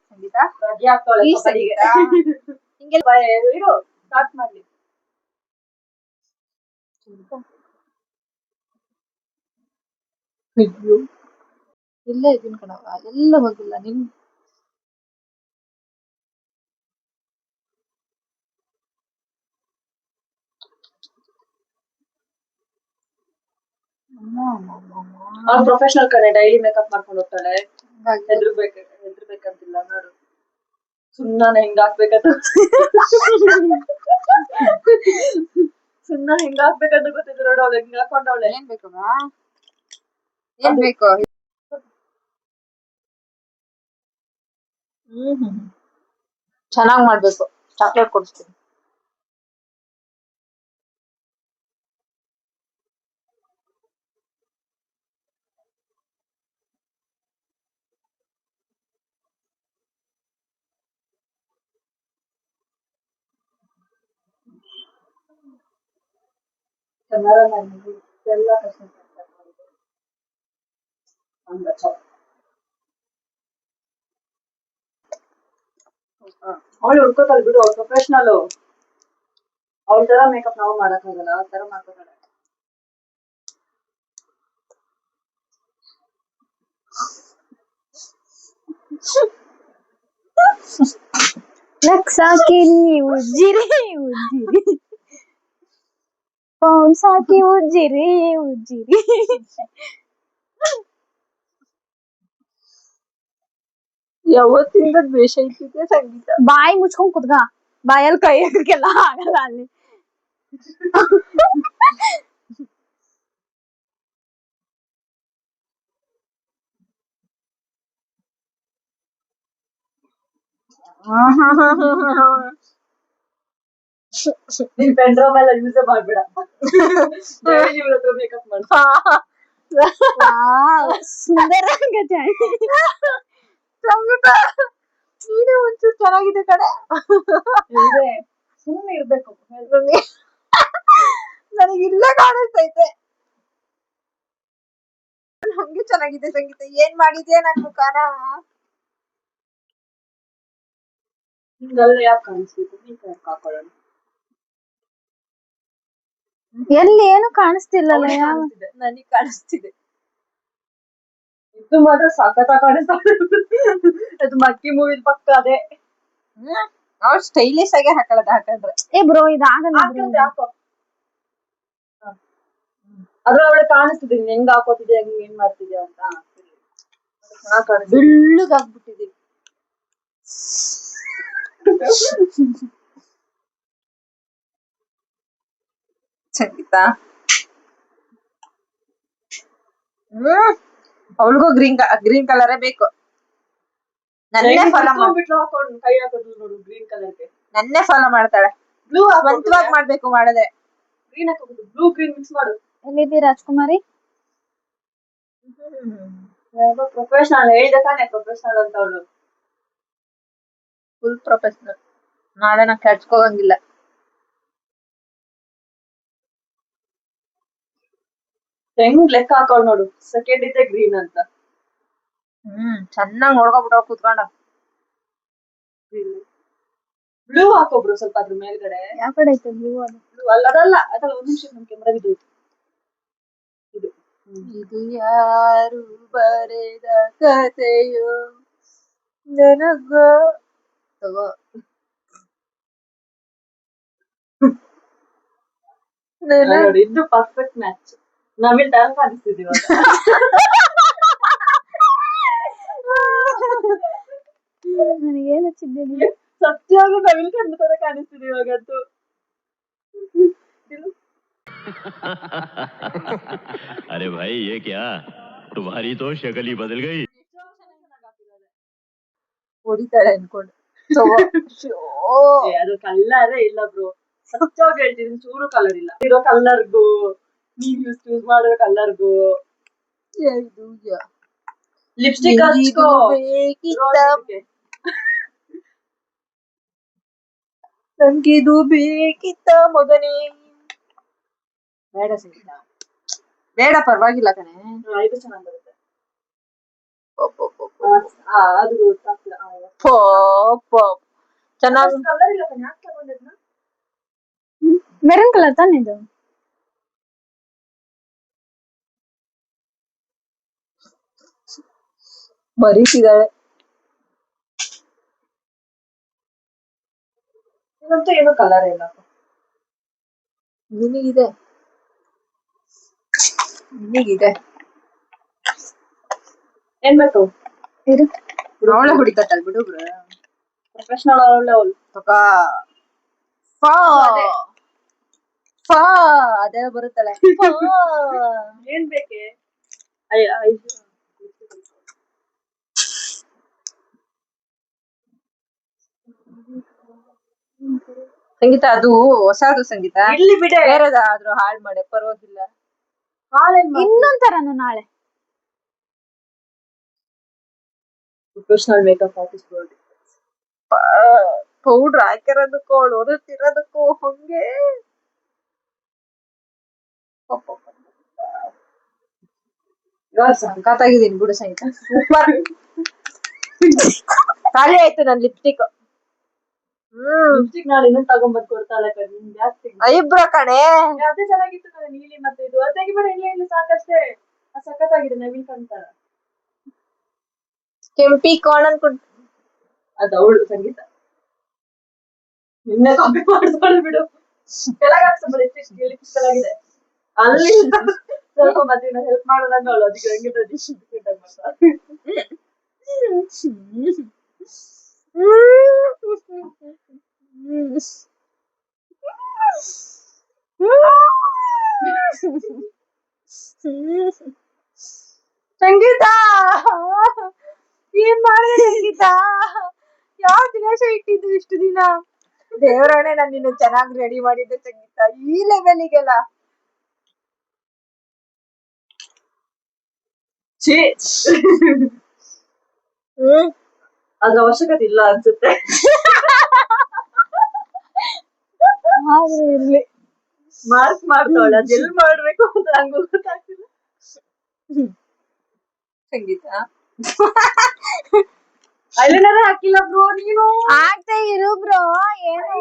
ಸಂಗೀತ ರಜೆ ಹಾಕ್ತಾಳೆ ಈ ಕಬಡ್ಡಿಗೆ. ಹಿಂಗೆಲ್ಲ ಇರು ಸ್ಟಾರ್ಟ್ ಮಾಡ್ಲಿ. ಅಯ್ಯೋ ಇಲ್ಲೇ ಇದೀನಿ ಕಣವ, ಎಲ್ಲ ಹೋಗಿಲ್ಲ ನಿನ್ ಅವ್ನು ಪ್ರೊಫೆಷನಲ್ ಕಡೆ ಡೈಲಿ ಮೇಕಪ್ ಮಾಡ್ಕೊಂಡು ಹೋಗ್ತಾಳೆ. ಹೆದ್ರಬೇಕಂತಿಲ್ಲ ನೋಡು. ಸುಣ್ಣನ ಹೆಂಗ್ ಹಾಕ್ಬೇಕಂತ ಸುಣ್ಣ ಹೆಂಗ್ ಹಾಕ್ಬೇಕಂತ ಗೊತ್ತಿದ್ರು ನೋಡು ಅವ್ಳು ಹೆಂಗ್ ಹಾಕೊಂಡವಳೆ. ಏನ್ ಬೇಕವ? ಏನ್ ಬೇಕು? ಚೆನ್ನಾಗ್ ಮಾಡ್ಬೇಕು. ಚಾಕ್ಲೇಟ್ ಕೊಡಿಸ್ತೀನಿ. ಎಲ್ಲ ಕಷ್ಟ ಅವಳು ಹುಡ್ಕೋತಾಳೆ ಬಿಡು, ಅವ್ಳು ಪ್ರೊಫೆಷನಲ್. ಅವಳ ತರ ಮೇಕಪ್ ನಾವು ಮಾಡಕ್ಕಾಗಲ್ಲ, ಆ ತರ ಮಾಡ್ಕೋತಾಳೆ. ಸಾಕಿ ಉಜ್ಜಿರಿ ಉಜ್ಜಿರಿ ಪೌನ್ ಸಾಕಿ ಉಜ್ಜಿರಿ ಉಜ್ಜಿರಿ. ಯಾವತ್ತಿಂದ ದ್ವೇಷ ಇಟ್ಟಿದೆ ಸಂಗೀತ. ಬಾಯಿ ಮುಚ್ಕೊಂಡ್ ಕುತ್ಗ, ಬಾಯಲ್ಲಿ ಕೈ ಹಾಕಕ್ಕೆಲ್ಲ ಆಗಲ್ಲ ಅಲ್ಲಿ. ನಿನ್ ಪೆಂಡ್ರಮ್ ಎಲ್ಲ ಯೂಸ್ ಮಾಡ್ಬೇಡ. ಇವ್ರ ಹತ್ರ ಮೇಕಪ್ ಮಾಡ. ಸುಂದರ ಸಂಗೀತ ನೀನೇ ಒಂಚೂರು ಚೆನ್ನಾಗಿದೆ ಕಡೆ. ಸುಮ್ಮನೆ ಇರ್ಬೇಕು. ನನಗೆ ಇಲ್ಲೇ ಕಾಣಿಸ್ತೈತೆ. ಹಂಗೆ ಚೆನ್ನಾಗಿದೆ ಸಂಗೀತ. ಏನ್ ಮಾಡಿದ್ಯಾ ನನ್ ಮುಖಾನ? ಹಿಂಗಲ್ಲ ಯಾಕೆ ಕಾಣಿಸ್ಬೇಕು, ನೀನ್ ಹಾಕೊಳ್ಳೋಣ. ಎಲ್ಲಿ ಏನು ಕಾಣಿಸ್ತಿಲ್ಲಲ್ಲ. ನನಗ್ ಕಾಣಿಸ್ತಿದೆ. ಇದು ಮಾತ್ರ ಸಖತ್ ಕಾಣಿಸ್ತಾ. ಅದು ಮಕ್ಕಿ ಮೂವಿ ಪಕ್ಕ ಅದೇ. ಅವ್ರು ಸ್ಟೈಲಿಶ್ ಆಗಿ ಹಾಕೊಳ್ಳೋದು ಹಾಕೊಂಡ್ರೆ. ಏ ಬ್ರೋ ಇದಾಗಲ್ಲ. ಹಾಕೋ ಅದ್ರ ಅವಳು ಕಾಣಿಸ್ತಿದೆ ನೀನ್ ಹೆಂಗ್ ಹಾಕೋತಿದ್ಯಾ ಹೆಂಗ್ ಏನ್ ಮಾಡ್ತಿದ್ಯಾ ಅಂತ ಚೆನ್ನಾಗ್ ಕಾಣಿಸ್ತಿದೆ. ಬೆಳ್ಳಗಾಗ್ಬಿಟ್ಟಿದೀವಿ. ಸಂಗೀತ ಅವಳಿಗೂ ಗ್ರೀನ್ ಕಲರೇ ಬೇಕು. ನನ್ನೇ ಹಾಕೊಂಡು ಕೈ ಹಾಕೋದು ನೋಡು ಗ್ರೀನ್ ಕಲರ್ಗೆ. ನನ್ನೇ ಫಾಲೋ ಮಾಡ್ತಾಳೆ. ಬ್ಲೂ ಸ್ವಂತವಾಗಿ ಮಾಡ್ಬೇಕು ಮಾಡಿದ್ರೆ. ಗ್ರೀನ್ ಹಾಕೋದು ಬ್ಲೂ ಗ್ರೀನ್ ಮಿಕ್ಸ್ ಮಾಡು. ಎಲ್ಲಿದ್ದೀ ರಾಜ್ಕುಮಾರಿ? ಪ್ರೊಫೆಷನಲ್ ಹೇಳಿದ ತಾನೆ ಪ್ರೊಫೆಷನಲ್ ಅಂತ ಅವಳು. Full professional. ನಾಳೆ ನಾ ಕಚ್ಕೋಗಂಗಿಲ್ಲ. ಹೆಂಗ್ ಲೆಕ್ಕ ಹಾಕೋಳ್ ನೋಡು ಸೆಕೆಂಡ್ ಇದೆ ಗ್ರೀನ್ ಅಂತ. ಚೆನ್ನಾಗ್ ನೋಡ್ಕೊಬಿಟ್ಟು ಕೂತ್ಕೊಂಡ. ಬ್ಲೂ ಹಾಕೋಬ್ರು ಸ್ವಲ್ಪ ಅದ್ರ ಮೇಲ್ಗಡೆ. ಯಾವ ಕಡೆ ಐತೆ ಬ್ಲೂ ಅದು? ಬ್ಲೂ ಅದಲ್ಲ ಒಂದ್ ನಿಮಿಷ ನಮ್ ಕ್ಯಾಮ್ರಾ ಇದು ಇದು ಯಾರು ಬರೆದ ಕಥೆಯೋ ನನಗೋ. ತಗೋ. ನೋಡಿ ಇದು ಪರ್ಫೆಕ್ಟ್ ಮ್ಯಾಚ್. ನಾವಿಲ್ ಟೈಮ್ ಕಾಣಿಸ್ತಿದೀವ. ನನಗೇನ್ ಹಚ್ಚಿದ್ದೆ? ಸತ್ಯವಾಗ್ಲೂ ನವಿಲ್ ಕಂಡು ತರ ಕಾಣಿಸ್ತಿದೆ ಇವಾಗಂತೂ. अरे भाई ये क्या तुम्हारी तो शक्ल ही बदल गई. ಹೊಡಿತಾಳೆ ಅನ್ಕೊಂಡು. ಅದು ಕಲ್ಲರೇ ಇಲ್ಲ ಬ್ರೋ. ಸತ್ಯವಾಗಿ ಹೇಳ್ತೀನಿ ಚೂರು ಕಲರ್ ಇಲ್ಲ. ಇರೋ ಕಲ್ಲರ್ಗೂ ನೀವ್ ಯೂಸ್ ಮಾಡಿರೋ ಕಲ್ಲರ್ಗೂ ಲಿಪ್ಸ್ಟಿಕ್ ಹಚ್ಕೋ. ನಂಗಿದು ಬೇಕಿತ್ತ ಮಗನೇ. ಬೇಡ ಸಂಗೀತ ಬೇಡ ಪರವಾಗಿಲ್ಲ ಕಣೆ. ಇದು ಚೆನ್ನಾಗ್ ಬರುತ್ತೆ. ಅದು ಚೆನ್ನಾಗಿ ಕಲರ್ ಇಲ್ಲ ಕಣೆ. ಯಾಕೆ ತಗೊಂಡಿದ್ನ? ಮೆರೂನ್ ಕಲರ್ ತಾನೆ ಇದು? ಬರೀತಿದ್ದಾಳೆ. ಇದಂತೂ ಏನು ಕಲರ್ ಇಲ್ಲ. ನಿನಗಿದೆ ಏನ್ ಬೇಕು? ಅವಳೆ ಹುಡಿಕತ್ತಲ್ ಬಿಡು ಬ್ರ. ಪ್ರೊಫೆಷನಲ್ ಅವಳೆ ಅವಳು. ಅದೇ ಬರುತ್ತಲ್ಲ. ಏನ್ ಬೇಕೆ? ಸಂಗೀತ ಅದು ಹೊಸದು ಸಂಗೀತ. ಇಲ್ಲಿ ಬಿಡೆ. ಬೇರೆದಾದ್ರೂ ಹಾಳ್ ಮಾಡೆ ಪರವಾಗಿಲ್ಲ. ಇನ್ನೊಂದ್ ನಾಳೆ ಪ್ರೊಫೆಷನಲ್ ಮೇಕಪ್ ಆರ್ಟಿಸ್ಟ್ ನೋಡಿ. ಪೌಡ್ರ್ ಹಾಕಿರೋದಕ್ಕೂ ಅವಳು ಹೊರತಿರೋದಕ್ಕೂ ಹಂಗೆ ಸಖತ್ತಾಗಿದ್ದೀನಿ ಬಿಡು ಸಂಗೀತ. ಸೂಪರ್. ಖಾಲಿ ಆಯ್ತು ನನ್ ಲಿಪ್ಸ್ಟಿಕ್. ಲಿಪ್ಸ್ಟಿಕ್ ನಾಳೆ ಇನ್ನೊಂದು ತಗೊಂಡ್ಬಂದು ಕೊಡ್ತಾಳೆ ಕಣೆ. ಜಾಸ್ತಿ ಐಬ್ರೋ ಕಣೆ. ಅದೇ ಚೆನ್ನಾಗಿತ್ತು ಕಣೆ ನೀಲಿ ಮತ್ತೆ ಇದು. ಅದಾಗಿ ಬೇಡ ಇಲ್ಲ ಸಾಕಷ್ಟೇ. ಸಖತ್ತಾಗಿದೆ ನವೀನ್ ಕಂತಾರ. ಕೆಂಪಿ ಕೋಣನ್ ಕೊಡ್. ಅದು ಅವಳು ಸಂಗೀತ. ನಿನ್ನೆ ಕಾಪಿ ಮಾಡ್ತಾಳೆ ಬಿಡು. ಕೆಳಗೆ ಹಾಕ್ಸಬೇಡ. ಲಿಪ್ಸ್ ಕೆಳಗಿದೆ ಅಲ್ಲಿ ಸ್ವಲ್ಪ ಮತ್ತೆ ಹೆಲ್ಪ್ ಮಾಡೋದಂಗ ಅವಳು. ಅದಕ್ಕೆ ಹಂಗಿದ್ರೆ ಡಿಫ್ರೆಂಟ್ ಆಗಿ ಮಾಡ್ತಾಳೆ. ಸಂಗೀತ ಏನ್ ಮಾಡಿದೆ ಸಂಗೀತ? ಯಾವ ದಿನೇಶ ಇಟ್ಟಿದ್ದು ಇಷ್ಟು ದಿನ? ದೇವರಾಣೆ ನಾನು ನಿನ್ನ ಚೆನ್ನಾಗಿ ರೆಡಿ ಮಾಡಿದ್ದೆ ಸಂಗೀತ. ಈ ಲೆವೆಲಿಗೆಲ್ಲ ಅದ್ರ ಅವಶ್ಯಕತೆ ಇಲ್ಲ ಅನ್ಸುತ್ತೆ. ಇರ್ಲಿ ಮಾರ್ಕ್ ಮಾಡ್ತಾವಳೆ. ಅದ್ ಎಲ್ ಮಾಡ್ಬೇಕು ಅಂತ ನಂಗೂ ಗೊತ್ತಾಗ್ತಿಲ್ಲ. ಸಂಗೀತ ಐಲೈನರ್ ಹಾಕಿಲ್ಲ ಬ್ರೋ ನೀನು. ಆಗ್ತಾ ಇರು ಬ್ರೋ. ಏನು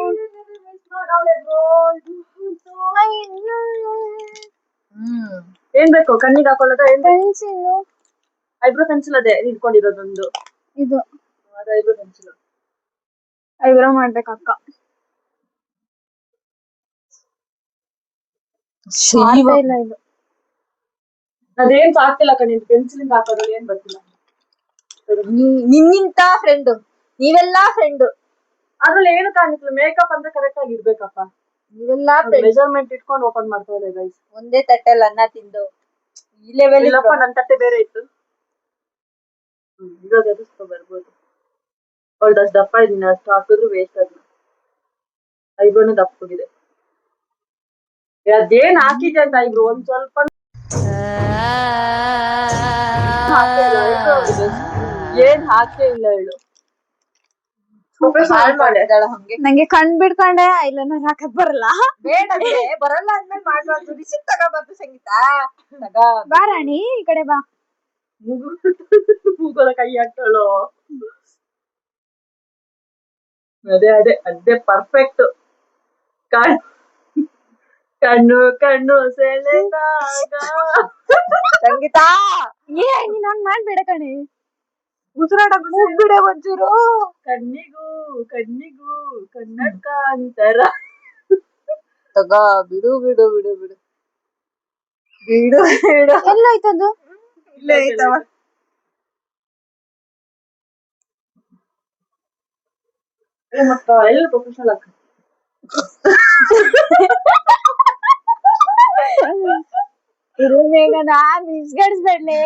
ಏನ್ ಬೇಕು? ಕಣ್ಣಿಗೆ ಹಾಕೊಳ್ಳೋದ? ಏನ್ ಪೆನ್ಸಿಲ್ ಐಬ್ರೋ ಪೆನ್ಸಿಲ್ ಅದೇ ಇಟ್ಕೊಂಡಿರೋದೊಂದು. ಇದು ಅದು ಐಬ್ರೋ ಪೆನ್ಸಿಲ್. ಐಬ್ರೋ ಮಾಡ್ಬೇಕಕ್ಕ. ಇಲ್ಲ ಇದು ಅದೇನ್ ಆಗ್ತಿಲ್ಲ ಕಣಿ, ಪೆನ್ಸಿಲಿಂದ ಹಾಕೋದ್ರಲ್ಲಿ ಏನ್ ಬರ್ತಿಲ್ಲ. ನಿನ್ನಿಂತ ಫ್ರೆಂಡ್, ನೀವೆಲ್ಲಾ ಫ್ರೆಂಡ್, ಅದ್ರಲ್ಲಿ ಏನು ಕಾಣಿಸ್ತಿಲ್ಲ. ಮೇಕಪ್ ಅಂದ್ರೆ ಕರೆಕ್ಟ್ ಆಗಿ ಇರ್ಬೇಕಪ್ಪ. ನೀವೆಲ್ಲಾ ಫ್ರೆಂಡ್. ಮೆಜರ್ಮೆಂಟ್ ಇಟ್ಕೊಂಡು ಓಪನ್ ಮಾಡ್ಕೊಳ್ಳಿ ಗೈಸ್. ಒಂದೇ ತಟ್ಟೆಲ್ ಅನ್ನ ತಿಂದು ಈ ಲೆವೆಲ್ ಇಲ್ಲಪ್ಪ, ನನ್ ತಟ್ಟೆ ಬೇರೆ ಇತ್ತು. ಇವಾಗ ಎದುರಿಸ್ಕೊ ಬರ್ಬೋದು. ಅವಳ್ದಷ್ಟು ದಪ್ಪ ಇದೀನಿ, ಅಷ್ಟು ಹಾಕಿದ್ರು ವೇಸ್ಟ್. ಅದನ್ನ ಐಬ್ರೋನು ದಪ್ಪ ಹೋಗಿದೆ. ಅದೇನ್ ಹಾಕಿದ್ದೆ ಅಂತ ಐಬ್ರೋ ಒಂದ್ ಸ್ವಲ್ಪ ಹಾಕೇ ಇಲ್ಲ. ಐಬ್ರೋ ಏನ್ ಹಾಕೇ ಇಲ್ಲ ಹೇಳು. ಹಾಳ್ ಮಾಡಿದಾಳ ಹಂಗೆ. ನಂಗೆ ಕಣ್ ಬಿಡ್ಕೊಂಡೆ ಐಲೈನರ್ ಹಾಕಕ್ ಬರಲ್ಲ. ಬೇಡ ಬರಲ್ಲ ಅಂದ್ಮೇಲೆ ಮಾಡ್ಬಾರ್ದು. ರಿಸಿಪ್ಟ್ ತಗೋಬಾರ್ದು ಸಂಗೀತ. ಬಾ ರಾಣಿ, ಈ ಕಡೆ ಬಾ. ಮೂಗೋದ ಕೈ ಹಾಕ್ತಾಳು. ಅದೇ ಅದೇ ಪರ್ಫೆಕ್ಟ್. ಕಣ್ಣು ಕಣ್ಣು ಸೆಳೆದಾಗ ಸಂಗೀತ ನೀನ್ ಹಂಗ್ ಮಾಡ್ಬೇಡ ಕಣೆ. ಉಸಿರಾಡಕ್ ಮೂಗ್ಬಿಡೆ ಒಂಚೂರು. ಕಣ್ಣಿಗೂ ಕನ್ನಡಕ ಅಂತಾರ. ತಗೋ ಬಿಡು ಬಿಡು ಬಿಡು ಬಿಡು ಬಿಡು ಬಿಡು. ಎಲ್ಲೋಯ್ತದು? ಇಲ್ಲೇ ಐತವ. ಮತ್ತ ಎಲ್ಲ ಪ್ರೊಫೆಷನಲ್ ಆಗ್ತದೆ. ಇರು ಮೇಘನ, ಮಿಸ್ಗಡಿಸ್ಬೇಡ್ಲೆ.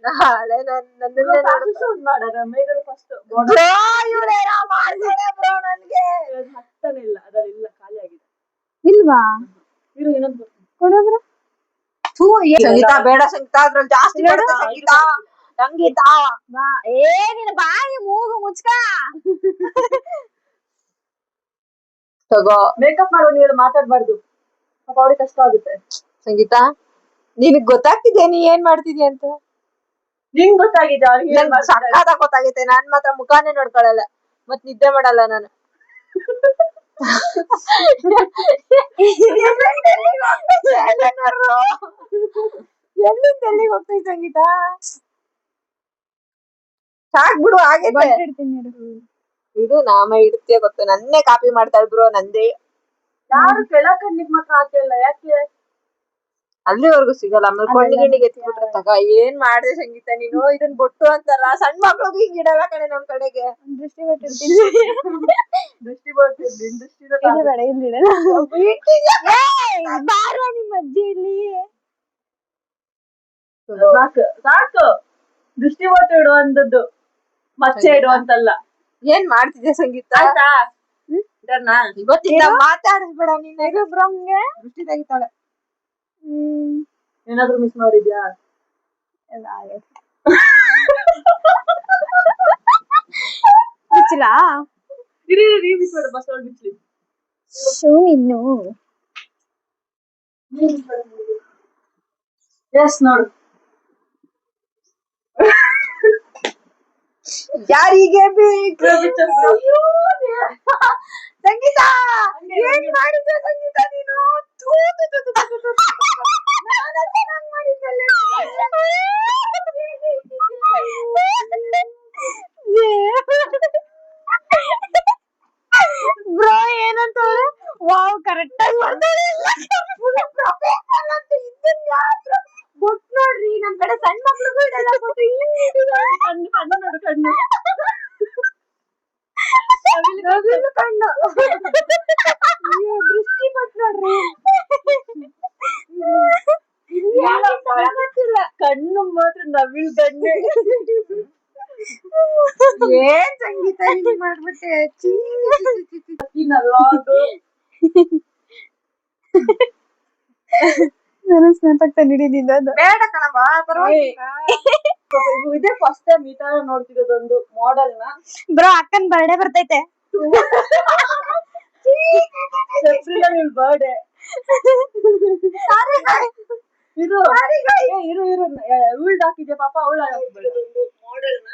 ನಾಳೆ ನನ್ನನ್ನೇ ಮಾಡೋಣ. ಮೇಘನ ಫಸ್ಟ್ ನನ್ಗೆ ಹತ್ತನೇ ಇಲ್ಲ, ಅದರಲ್ಲಿಲ್ಲ, ಖಾಲಿ ಆಗಿದೆ. ಇಲ್ವಾ? ಇರು ಇನ್ನೊಂದು ಕೊಡೋಬ್ರ. ಸಂಗೀತ ಬೇಡ ಸಂಗೀತ, ಅದ್ರಲ್ಲಿ ಜಾಸ್ತಿ ಬರುತ್ತೆ ಸಂಗೀತ. ಸಂಗೀತ ಬಾ. ನಿನ್ನ ಬಾಯಿ ಮೂಗು ಮುಚ್ಕ. ತಗೋ. ಮೇಕಪ್ ಮಾಡೋ ನೀವೆಲ್ಲ ಮಾತಾಡ್ಬಾರ್ದು, ಪಾಪ ಅವ್ರಿಗೆ ಕಷ್ಟ ಆಗುತ್ತೆ. ಸಂಗೀತ ನಿನಗ್ ಗೊತ್ತಾಗ್ತಿದ್ಯಾ ನೀ ಏನ್ ಮಾಡ್ತಿದ್ಯಾ ಅಂತ? ನಿಂಗ್ ಗೊತ್ತಾಗಿದೆ ಅವ್ರಿಗೆ ಏನ್ ನಂಗ್ ಸಕ್ಕತ್ತಾಗ್ ಗೊತ್ತಾಗೈತೆ. ನಾನ್ ಮಾತ್ರ ಮುಖಾನೇ ನೋಡ್ಕೊಳಲ್ಲ, ಮತ್ ನಿದ್ದೆ ಮಾಡಲ್ಲ ನಾನು. ಎಲ್ಲಿಂದ ಎಲ್ಲಿಗೆ ಹೋಗ್ತೈತೆ ಸಂಗೀತ? ಸಾಕ್ ಬಿಡು, ಆಗೈತೆ. ಇದು ನಾಮ ಇಡುತ್ತೆ ಗೊತ್ತು. ನನ್ನೇ ಕಾಪಿ ಮಾಡ್ತಾ ಇದ್ರು. ನಂದೇ ಯಾರು ಕೆಳಕ್ ಕಣ್ಣಿಗೆ ಮಾತ್ರ ಹಾಕಿಲ್ಲ, ಯಾಕೆ? ಅಲ್ಲಿವರೆಗೂ ಸಿಗಲ್ಲ. ಆಮೇಲೆ ಕೊಂಡಿಗೆ ಎತ್ಬಿಟ್ರೆ ತಗ. ಏನ್ ಮಾಡ್ದೆ ಸಂಗೀತ ನೀನು? ಇದನ್ ಬೊಟ್ಟು ಅಂತಾರ. ಸಣ್ಣ ಮಕ್ಳಿಗೆ ಹಿಂಗ್ ಇಡಲ್ಲ ಕಣೆ ನಮ್ ಕಡೆಗೆ. ದೃಷ್ಟಿ ಬಿಟ್ಟಿರ್ತೀನಿ. ದೃಷ್ಟಿ ಬರ್ತಿದ್ದಿ, ದೃಷ್ಟಿನ ಇಲ್ಲಿ ಬೇಡ, ಇಲ್ಲಿ ಬಾರ ನಿಮ್ಮ ಅಜ್ಜಿ ಇಲ್ಲಿ. ಸಾಕು ಸಾಕು. ದೃಷ್ಟಿ ಓಟ ಇಡುವಂತದ್ದು, ಮಚ್ಚೆ ಇಡುವಂತಲ್ಲ. ಏನ್ ಮಾಡ್ತಿದ್ಯಾ ಸಂಗೀತ? ಆಯ್ತಾ? ಇವತ್ತಿಂದ ಮಾತಾಡಿಸ್ಬೇಡ ನೀನ್. ಬ್ರಮ್ಗೆ ದೃಷ್ಟಿ ತೆಗಿತಾಳೆ. ಏನಾದ್ರು ಮಿಸ್ ಮಾಡಿದ್ಯಾ? ಬಿಚ್ಚಲ ಇರಿ ಮಿಸ್ ಮಾಡ, ಬಸ್ ಒಳಗೆ ಬಿಚ್ಲಿ. ಶೂ ಇನ್ನು ಎಸ್ ನೋಡು. ಯಾರಿಗೆ ಬೇಕು ಸಂಗೀತ? ಏನ್ ಮಾಡಿದ್ದೆ ಸಂಗೀತ ನೀನು? ನಾನೇ ಚೆನ್ನಾಗ್ ಮಾಡಿದ್ದಲ್ಲ. ಬ್ರೋ ಏನಂತ ವಾವ್ ಕರೆಕ್ಟ್ ಆಗಿ ಬೊಟ್ ನೋಡ್ರಿ, ನಮ್ ಕಡೆ ಸಣ್ಣ ಮಕ್ಳಿಗೂ ಇದೆಲ್ಲ ಗೊತ್ತು. ಕಣ್ಣು ಕಣ್ಣು ನೋಡು, ಕಣ್ಣು ನವಿಲು ಕಣ್ಣು. ದೃಷ್ಟಿ ಬೊಟ್ ನೋಡ್ರಿ. ಕಣ್ಣು ಮಾತ್ರ ನವಿಲ್ ಗಣ್ಣೆ. ಏನ್ ಸಂಗೀತ ಹಿಂಗ್ ಮಾಡ್ಬಿಟ್ಟೆ? ನಾನು ಸ್ನ್ಯಾಪ್ ಆಗ್ತಾ ಹಿಡಿದಿದ್ದ ಅದು. ಬೇಡ ಕಣವ, ಪರವಾಗಿಲ್ಲ. ಇದೇ ಫಸ್ಟ್ ಟೈಮ್ ಈ ತರ ನೋಡ್ತಿರೋದೊಂದು ಮಾಡೆಲ್ ನ. ಬ್ರೋ ಅಕ್ಕನ್ ಬರ್ಡೇ ಬರ್ತೈತೆ. April birthday. ಇದು ಇರು ಉಳ್ದ್ ಹಾಕಿದ್ಯಾ ಪಾಪ, ಅವಳ ಮಾಡೆಲ್ ನ.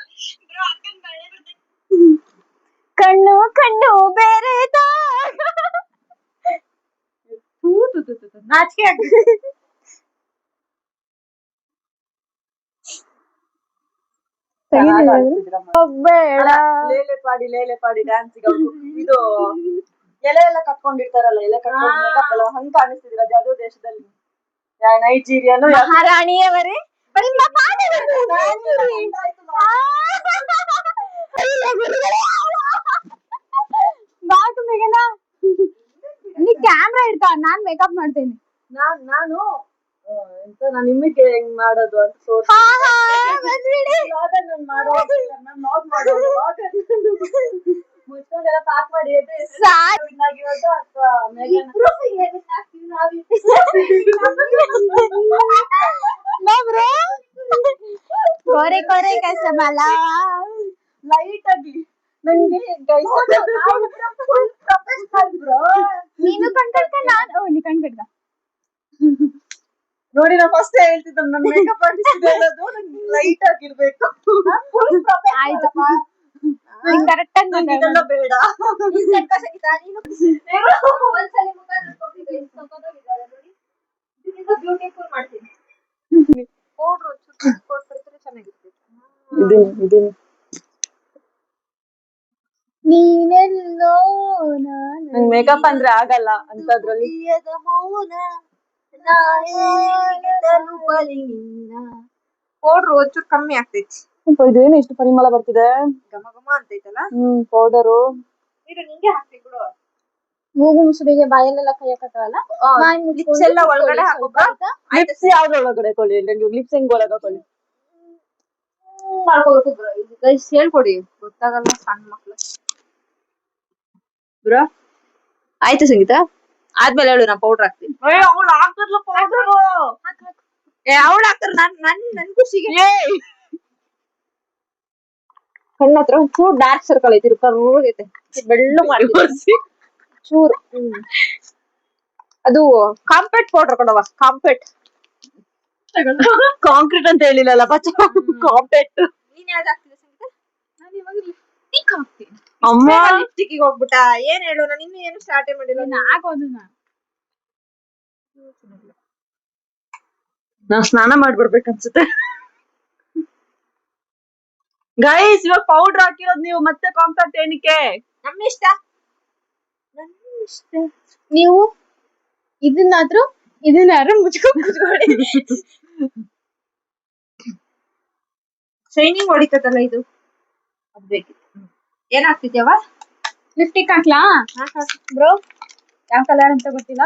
ಕಣ್ಣು ಕಣ್ಣು ಬೇರೆ ನಾಚಿಕೆ ಬೇಡ. ಲೇಲೆ ಪಾಡಿ ಡ್ಯಾನ್ಸ್. ಇದು ಎಲೆ ಎಲ್ಲ ಕಟ್ಕೊಂಡಿರ್ತಾರಲ್ಲ, ಎಲೆ ಕಟ್ಕೊಂಡು ಮೇಕಪ್ ಎಲ್ಲ ಹಂಗ್ ಕಾಣಿಸ್ತಿದ್ರ. ಅದು ಯಾವ್ದೋ ದೇಶದಲ್ಲಿ ನೈಜೀರಿಯನು ಮಹಾರಾಣಿಯವರೇ ನಿಮ್ಮ ಪಾದಗಳು ಬಾಕು ಮೇಘನ ನೀ ಕ್ಯಾಮ್ರಾ ಇಡ್ತಾ ನಾನ್ ಮೇಕಪ್ ಮಾಡ್ತೇನೆ. ನಾನು ನಾನು ನಿಮಗೆ ಹೆಂಗ್ ಮಾಡೋದು ಅಂತ ಬಂದ್ಬಿಡಿ. ನಾನು ಮಾಡೋದಿಲ್ಲ, ನಾನು vlog ಮಾಡೋದು. ಮುಚ್ಕೊಂಡೆಲ್ಲ ಪ್ಯಾಕ್ ಮಾಡಿ ಆಗಿರೋದು ಅಥವಾ ಕೋರೆ ಕೋರೆ ಕಸಮಲ ಲೈಟ್ ಆಗಿ ನಂಗೆ ನೀನು ಕಣ್ಕಟ್ಕ ನಾನು ನೀ ಕಣ್ಕಟ್ಕ ನೋಡಿ ನಾ ಫಸ್ಟ್ ಹೇಳ್ತಿದ್ದ ನನ್ ಮೇಕಪ್ ಆರ್ಟಿಸ್ಟ್ ಹೇಳೋದು ನಂಗೆ ಲೈಟ್ ಆಗಿರ್ಬೇಕು. ಆಯ್ತು ಕರೆಕ್ಟ್ ಆಗಿ ಇದೆಲ್ಲ ಬೇಡ. ಬ್ಯೂಟಿಫುಲ್ ಮಾಡ್ತೀನಿ ಇದೀನಿ ನೀನೆಲ್ಲೋ ನಂಗೆ ಮೇಕಪ್ ಅಂದ್ರೆ ಆಗಲ್ಲ ಅಂತದ್ರಲ್ಲಿ. ಪೌಡ್ರ್ ಒಂಚೂರು ಕಮ್ಮಿ ಆಗ್ತೈತಿ. ಇದೇನು ಇಷ್ಟು ಪರಿಮಳ ಬರ್ತಿದೆ. ಘಮ ಘಮ ಅಂತೈತಲ್ಲ. ಪೌಡರು ನಿಂಗೆ ಹಾಕ್ತಿ ಬಿಡು. ಮೂಗು ಮುಸುಡಿಗೆ ಬಾಯಲ್ಲೆಲ್ಲ ಕೈ ಹಾಕಲ್ಲ. ಲಿಪ್ಸ್ ಎಲ್ಲ ಒಳಗಡೆ ಹಾಕೋಬಾ. ಲಿಪ್ಸ್ ಯಾವ್ದು ಒಳಗಡೆ ಹಾಕೊಳ್ಳಿ? ನಂಗೆ ಲಿಪ್ಸ್ ಹೆಂಗ್ ಒಳಗೆ ಹಾಕೊಳ್ಳಿ? ಮಾಡ್ಕೋಬೇಕು ಬ್ರೋ. ಇದು ಗೈಸ್ ಹೇಳ್ಕೊಡಿ, ಗೊತ್ತಾಗಲ್ಲ ಸಣ್ಣ ಮಕ್ಳು. ಬ್ರೋ ಆಯ್ತು ಸಂಗೀತ, ಆದ್ಮೇಲೆ ಹೇಳು ನಾ ಪೌಡರ್ ಹಾಕ್ತೀನಿ. ಅವಳು ಹಾಕಿದ್ಲು ಪೌಡರು. ಅವಳು ಹಾಕ್ತಾರೆ ನನ್ ಖುಷಿಗೆ. ಕಣ್ಣ ಹತ್ರ ಒಂಚೂರು ಡಾರ್ಕ್ ಸರ್ಕಲ್ ಐತಿ, ಕರ್ರಗೈತೆ, ಬೆಳ್ಳು ಮಾಡ್ತೀವಿ ಚೂರು. ಅದು ಕಾಂಪೆಟ್ ಪೌಡರ್ ಕೊಡವ, ಕಾಂಪೆಟ್. ಕಾಂಕ್ರೀಟ್ ಅಂತ ಹೇಳಿಲ್ಲಲ್ಲ ಬಚ್ಚ, ಕಾಂಪೆಟ್. ನೀನ್ ಯಾವ್ದು ಹಾಕ್ತಿದ್ದೆ ಸಂಗೀತ? ನಾನು ಇವಾಗ ಲಿಪ್ಸ್ಟಿಕ್ ಹಾಕ್ತೀನಿ. ಅಮ್ಮ ಲಿಪ್ಸ್ಟಿಕ್ ಹೋಗ್ಬಿಟ್ಟ. ಏನ್ ಹೇಳು, ನಾನು ಇನ್ನೂ ಏನು ಸ್ಟಾರ್ಟೇ ಮಾಡಿಲ್ಲ. ಆಗೋದು ನಾವ್ ಸ್ನಾನ ಮಾಡ್ಬಿಡ್ಬೇಕನ್ಸುತ್ತೆ. ಗೈಸ್ ಇವಾಗ ಪೌಡರ್ ಹಾಕಿರೋದು ನೀವು, ಮತ್ತೆ ಕಾಂಪ್ಯಾಕ್ಟ್ ಏನಕ್ಕೆ? ನಮ್ಮ ಇಷ್ಟ. ನೀವು ಇದನ್ನಾದ್ರೂ ಮುಚ್ಕೊಂಡು ಕೂತ್ಕೊಳ್ಳಿ. ಶೈನಿಂಗ್ ಹೊಡಿತದಲ್ಲ ಇದು, ಅದ್ ಬೇಕಿತ್ತು. ಏನ್ ಹಾಕ್ತಿದ್ಯವ? ಲಿಪ್ಸ್ಟಿಕ್ ಹಾಕ್ಲಾ ಬ್ರೋ? ಯಾವ ಕಲರ್ ಅಂತ ಗೊತ್ತಿಲ್ಲ.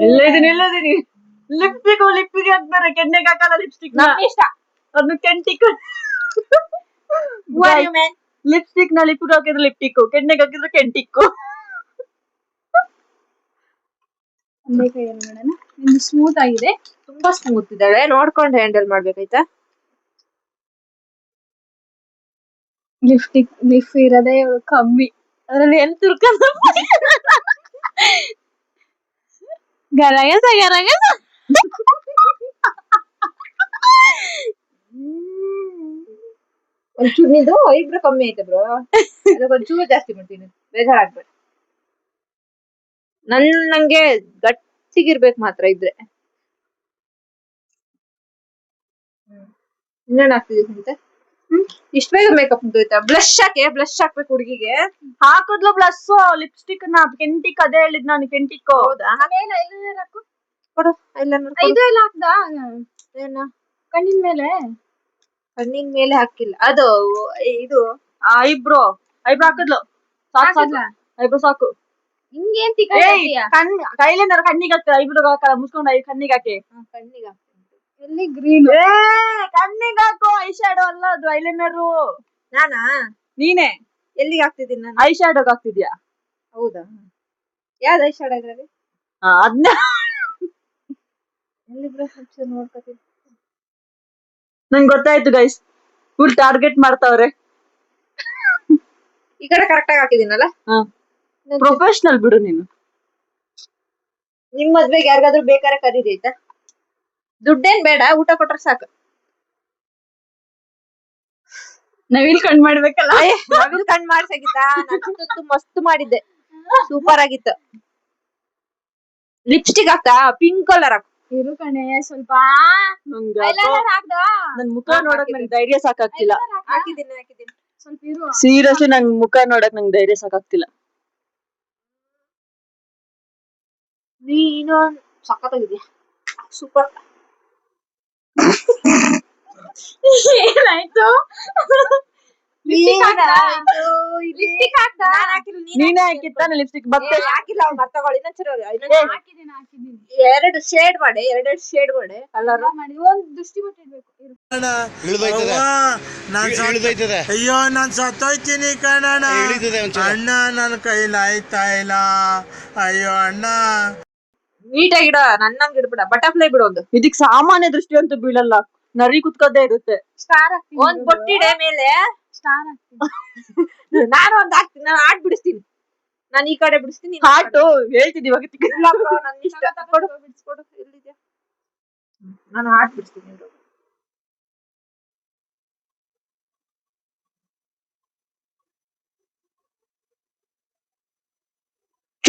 ಎಲ್ಲದಿನಿ ಲಿಪ್ಪಿಗೆ ಹಾಕ್ತಾರೆ, ಕೆನ್ನೆಗೆ ಹಾಕಲ್ಲ ಲಿಪ್ಸ್ಟಿಕ್. ನಮ್ಮ ಇಷ್ಟ. ಅದನ್ನ ಕೆಂಟಿಕ್ ಲಿಪ್ಸ್ಟಿಕ್ ನ ಲಿಪ್ಪಿಗೆ ಹಾಕಿದ್ರೆ ಲಿಪ್ಟಿಕ್, ಕೆನ್ನೆಗೆ ಹಾಕಿದ್ರೆ ಕೆಂಟಿಕ್. ನಿಮ್ದು ಸ್ಮೂತ್ ಆಗಿದೆ, ತುಂಬಾ ಸ್ಮೂತ್ ಇದ್ದಾಳೆ, ನೋಡ್ಕೊಂಡು ಹ್ಯಾಂಡಲ್ ಮಾಡ್ಬೇಕಾಯ್ತಾ. ಲಿಫ್ಟ್ ಇರೋದೇ ಕಮ್ಮಿ, ಅದ್ರಲ್ಲಿ ಎಲ್ಲಿ ತುರ್ಕೊಂಡ್ ಗರಗಸ ಒಂಚೂರು ನಿಂದು ಐಬ್ರೋ ಕಮ್ಮಿ ಐತೆ ಬ್ರೋ, ಅದಕ್ಕೊಂಚೂರು ಜಾಸ್ತಿ ಮಾಡ್ತೀನಿ, ಬೇಜಾರಾಗ್ಬೇಡ. ನಂಗೆ ಗಟ್ಟಿಗಿರ್ಬೇಕು ಮಾತ್ರ ಇದ್ರೆ. ಇನ್ನೇನ್ ಆಗ್ತಿದೆ ಅಂತ ಇಷ್ಟ ಬೇಗ ಮೇಕಪ್ ಮುಗಿದೋಯ್ತಾ? ಬ್ಲಶ್ ಹಾಕ್ಬೇಕು ಹುಡುಗಿಗೆ. ಹಾಕುದ್ಲು ಬ್ಲಸ್ ಲಿಪ್ಸ್ಟಿಕ್ ನ ಕೆಂಟಿಕ್, ಅದೇ ಹೇಳಿದ್ ನಾನು ಕೆಂಟಿಕ್. ಹೌದಾ? ಕೊಡು ಐಲೈನರ್. ಇದು ಎಲ್ಲ ಹಾಕ್ದ ಏನ ಕಣ್ಣಿನ ಮೇಲೆ? ಕಣ್ಣಿನ ಮೇಲೆ ಹಾಕಿಲ್ಲ, ಅದು ಇದು ಐಬ್ರೋ ಹಾಕದ್ಲು. ಸಾಕು ಐಬ್ರೋ ಸಾಕು. ಹಿಂಗೇನ್ ಕೈಲೇನಾರ ಕಣ್ಣಿಗೆ ಹಾಕ್ತಾರೆ, ಐಬ್ರೋ ಹಾಕಲ್ಲ, ಮುಸ್ಕೊಂಡು ಕಣ್ಣಿಗೆ ಹಾಕಿ. ಕಣ್ಣಿಗೆ ಹಾಕ್ತೀನಿ. ಎಲ್ಲಿ ಗ್ರೀನ್? ಕಣ್ಣಿಗೆ ಹಾಕು, ಐ ಶ್ಯಾಡೋ ಅಲ್ಲ ಅದು, ಐಲೈನರು. ನಾನಾ? ನೀನೆ ಎಲ್ಲಿಗೆ ಹಾಕ್ತಿದ್ದೀನಿ ನಾನು? ಐ ಶ್ಯಾಡೋಗ್ ಹಾಕ್ತಿದ್ಯಾ? ಹೌದಾ? ಯಾವ್ದು ಐ ಶ್ಯಾಡೋ ಇದ್ರಲ್ಲಿ? ಅದ್ನ ಎಲ್ಲಿದ್ರೆ ನೋಡ್ಕೊತೀನಿ. ನಂಗೆ ಗೊತ್ತಾಯ್ತು ಗೈಸ್, ಫುಲ್ ಟಾರ್ಗೆಟ್ ಮಾಡ್ತಾವ್ರೆ. ಈ ಕಡೆ ಕರೆಕ್ಟ್ ಆಗಿ ಹಾಕಿದೀನಲ್ಲ. ಪ್ರೊಫೆಷನಲ್ ಬಿಡು ನೀನು. ನಿಮ್ ಮದ್ವೆಗೆ ಯಾರಿಗಾದ್ರೂ ಬೇಕಾರೆ ಕರೀರಿ ಆಯ್ತಾ? ದುಡ್ಡೇನ್ ಬೇಡ, ಊಟ ಕೊಟ್ರೆ ಸಾಕು. ನವಿಲ್ ಕಣ್ ಮಾಡ್ಬೇಕಲ್ಲ. ನವಿಲ್ ಕಣ್ ಮಾಡ್ಸಾಗಿತ್ತಾ? ನಂತೂ ಮಸ್ತ್ ಮಾಡಿದ್ದೆ, ಸೂಪರ್ ಆಗಿತ್ತು. ಲಿಪ್ಸ್ಟಿಕ್ ಹಾಕ್ತಾ? ಪಿಂಕ್ ಕಲರ್ ಹಾಕು. ಇರು ಕಣೆ ಸ್ವಲ್ಪ. ನನ್ ಮುಖ ನೋಡಕ್ ನಂಗೆ ಧೈರ್ಯ ಸಾಕಾಗ್ತಿಲ್ಲ. ಹಾಕಿದ್ದೀನಿ ಸ್ವಲ್ಪ ಇರು. ಸೀರಿಯಸ್ಲಿ ನಂಗ್ ಮುಖ ನೋಡಕ್ ನಂಗೆ ಧೈರ್ಯ ಸಾಕಾಗ್ತಿಲ್ಲ. ನೀನು ಸಖತ್ತಾಗಿದ್ಯಾ, ಸೂಪರ್. ಏನಾಯ್ತು? ಲಿಪ್ಸ್ಟಿಕ್ ಹಾಕ್ತಾ? ನೀನೇ ಹಾಕಿತ್ತ ಲಿಪ್ಸ್ಟಿಕ್ ಮತ್ತೆ ಹಾಕಿಲ್ಲ, ಅವ್ನು ಮರ್ತಕೊಳ್ಳಿ. ಎರಡು ಶೇಡ್ ಮಾಡಿ, ಎರಡೆರಡು ಶೇಡ್ ಮಾಡಿ ಕಲರ್ ಮಾಡಿ. ಒಂದು ದೃಷ್ಟಿ ಬಿಟ್ಟಿರ್ಬೇಕು. ಅಯ್ಯೋ ನಾನ್ ಸತ್ತೋಯ್ತೀನಿ ಕಣಣ್ಣ, ಅಣ್ಣ ನನ್ನ ಕೈಲಾಯ್ತಾ ಇಲ್ಲ, ಅಯ್ಯೋ ಅಣ್ಣ. ನೀಟಾಗಿಡ, ನನ್ನಂಗ್ ಇಡ್ಬಿಡ, ಬಟರ್ಫ್ಲೈ ಬಿಡು. ಒಂದು ಇದಕ್ ಸಾಮಾನ್ಯ ದೃಷ್ಟಿ ಅಂತೂ ಬೀಳಲ್ಲ, ನರಿ ಕುತ್ಕೋದೇ ಇರುತ್ತೆ. ಒಂದ್ ಬೊಟ್ಟಿಡೆ ಮೇಲೆ ಸ್ಟಾರ್ ನಾನು ಒಂದ್ ಹಾಕ್ತೀನಿ, ನಾನು ಆಡ್ ಬಿಡಿಸ್ತೀನಿ. ನಾನು ಈ ಕಡೆ ಬಿಡಿಸ್ತೀನಿ, ಹಾಟು ಹೇಳ್ತಿದ್ದಿ ಇವಾಗ ನನ್ನ ಇಷ್ಟ. ಕೊಡು, ಬಿಡಿಸ್ಕೊಡು. ಎಲ್ಲಿದ್ಯಾ? ನಾನು ಆಡ್ ಬಿಡಿಸ್ತೀನಿ.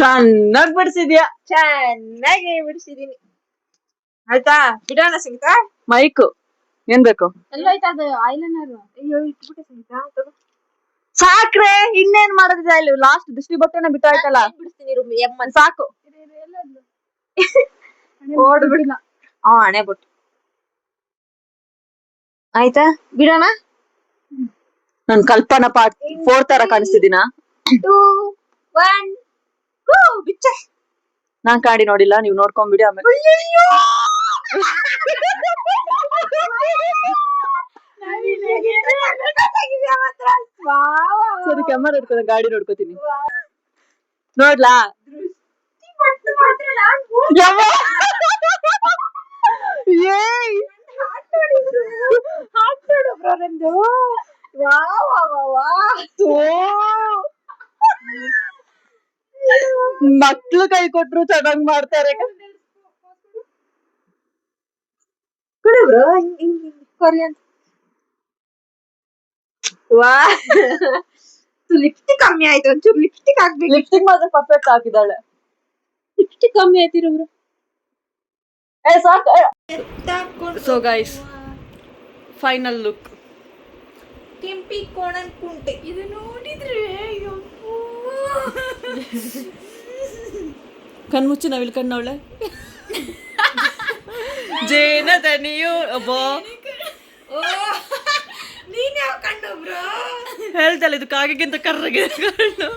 ಚೆನ್ನಾಗ್ ಬಿಡಿಸಿದ್ಯಾ. ಚೆನ್ನಾಗಿ ಬಿಡಿಸಿದೀನಿ. ಆಯ್ತಾ? ಬಿಡೋಣ ಸಂಗೀತಾ. ಮೈಕು ಏನ್ ಬೇಕು? ಎಲ್ಲಾಯ್ತಾ ಅದು ಐಲೈನರ್? ಅಯ್ಯೋ ಇಟ್ಬಿಟ್ಟೆ ಸಂಗೀತಾ. ಸಾಕ್ರೆ, ಇನ್ನೇನ್ ಮಾಡೋದಿದೆ ಇಲ್ಲಿ? ಲಾಸ್ಟ್ ದೃಷ್ಟಿ ಬಟ್ಟೆನ ಬಿಟ್ಟಾಯ್ತಲ್ಲ, ಬಿಡಿಸ್ತೀನಿ ಎಮ್ಮನ್. ಸಾಕು. ಓಡ್ಬಿಡ್ಲ. ಹಣೆ ಬಿಟ್ಟು ಆಯ್ತಾ? ಬಿಡೋಣ. ನನ್ ಕಲ್ಪನಾ ಪಾರ್ಟ್ 4 ತರ ಕಾಣಿಸ್ತಿದ್ದೀನಾ? 2 1 ಗೋ ಬಿಚ್ಚ. ನಾನ್ ಕಾಡಿ ನೋಡಿಲ್ಲ, ನೀವ್ ನೋಡ್ಕೊಂಡ್ಬಿಡಿ ಆಮೇಲೆ. ಸರಿ, ಕ್ಯಾಮರಾ ಹಿಡ್ಕೊ, ಗಾಡಿ ನೋಡ್ಕೋತೀನಿ. ನೋಡ್ಲಾ? ಮಕ್ಳು ಕೈ ಕೊಟ್ರು ಚೆನ್ನಾಗ್ ಮಾಡ್ತಾರೆ. ಲಿಪ್ಸ್ಟಿಕ್ ಕಮ್ಮಿ ಆಯ್ತು, ಒಂಚೂರು ಲಿಪ್ಸ್ಟಿಕ್ ಹಾಕ್ಬೇಕು. ಲಿಪ್ಸ್ಟಿಕ್ ಮಾತ್ರ ಪರ್ಫೆಕ್ಟ್ ಹಾಕಿದಾಳೆ. ಲಿಪ್ಸ್ಟಿಕ್ ಕಮ್ಮಿ ಆಯ್ತಿರೋರು. ಸಾಕು. So guys, final look. ಕೆಂಪಿ ಕೋಣನ್ ಕುಂಟೆ. ಇದು ನೋಡಿದ್ರೆ ಕಣ್ಮುಚ್ಚಿ ನಾವಿಲ್ ಕಣ್ಣವಳೆ. ಜೇನ ದನಿಯು ಒಬ್ಬ ನೀನ್ ಯಾವ ಕಂಡು ಬ್ರೋ? ಹೇಳ್ತಲ್ಲ, ಇದು ಕಾಗಿಗಿಂತ ಕರ್ರಗಿದೆ ಕಣ್ಣು,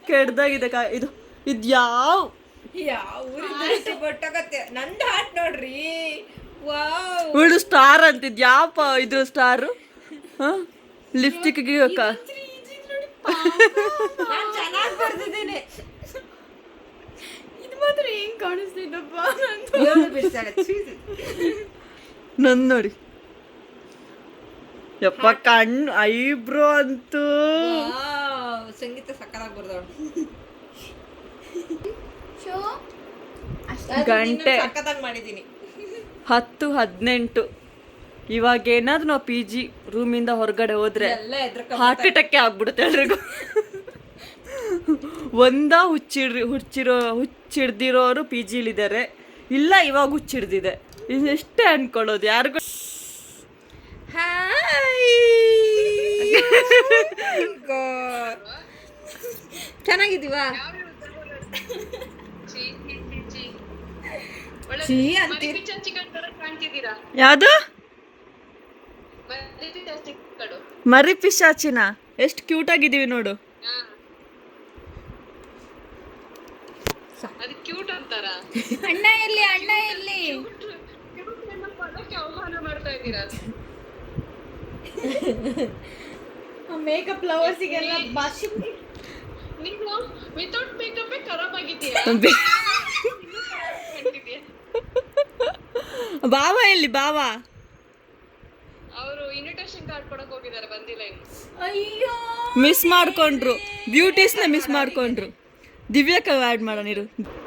ಕೆಡ್ದಾಗಿದೆ ಇದು. ಇದ್ಯಾವ ಬೊಟ್ಟಾಗತ್ತೆ. ನಂದು ಹಾಟ್ ನೋಡ್ರಿ. ವಾವ್, ಇವಳು ಸ್ಟಾರ್ ಅಂತಿದ್ ಯಾಪ ಇದು ಸ್ಟಾರ್? ಲಿಪ್ಸ್ಟಿಕ್ ಚೆನ್ನಾಗಿ ಬರ್ದಿದ್ದೀನಿ. ಇದು ಮಾತ್ರ ಹೆಂಗ್ ಕಾಣಿಸ್ತಿದ್ದಪ್ಪ? ನನ್ ನೋಡಿ ಯಪ್ಪ, ಕಣ್ಣು ಐಬ್ರೋ ಅಂತೂ ಸಂಗೀತ ಸಕ್ಕತ್ತಾಗಿ ಬರ್ದವಳು. ಗಂಟೆ ಸಕ್ಕತ್ತಾಗಿ ಮಾಡಿದೀನಿ. 10:18. ಇವಾಗ ಏನಾದ್ರು ನಾವು PG ರೂಮಿಂದ ಹೊರಗಡೆ ಹೋದ್ರೆ ಹಾರ್ಟ್ ಅಟ್ಯಾಕ್ ಆಗ್ಬಿಡುತ್ತೆ ಎಲ್ರಿಗೂ. ಹುಚ್ಚಿಡ್ದಿರೋರು PGಲಿದ್ದಾರೆ, ಇಲ್ಲ ಇವಾಗ ಹುಚ್ಚಿಡ್ದಿದೆ. ಎಷ್ಟೇ ಅನ್ಕೊಳ್ಳೋದು ಯಾರಿಗೂ. ಚೆನ್ನಾಗಿದ್ದೀವಾ? ಯಾವ್ದು ಮರಿ ಪಿಶಾಚಿನ? ಎಷ್ಟು ಕ್ಯೂಟ್ ಆಗಿದೀವಿ ನೋಡು. ಅಣ್ಣ ಎಲ್ಲಿ? ಅಣ್ಣ ಎಲ್ಲಿ? ಮೇಕಪ್ ಲವರ್ಸಿಗೆಲ್ಲ ಭಾಷೆ. ನೀನು ವಿತೌಟ್ ಮೇಕಪ್ ಖರಾಬ್ ಆಗಿದ್ದೀಯಾ? ಬಾವ ಎಲ್ಲಿ? ಬಾವ ಅವರು ಇನ್ವಿಟೇಷನ್ ಕಾರ್ಡ್ ಕೊಡಕ್ ಹೋಗಿದ್ದಾರೆ, ಬಂದಿಲ್ಲ ಇನ್ನು. ಅಯ್ಯೋ, ಮಿಸ್ ಮಾಡ್ಕೊಂಡ್ರು, ಬ್ಯೂಟೀಸ್ನ ಮಿಸ್ ಮಾಡ್ಕೊಂಡ್ರು. ದಿವ್ಯಕ್ಕ ಆ್ಯಡ್ ಮಾಡೋಣ ಇರು.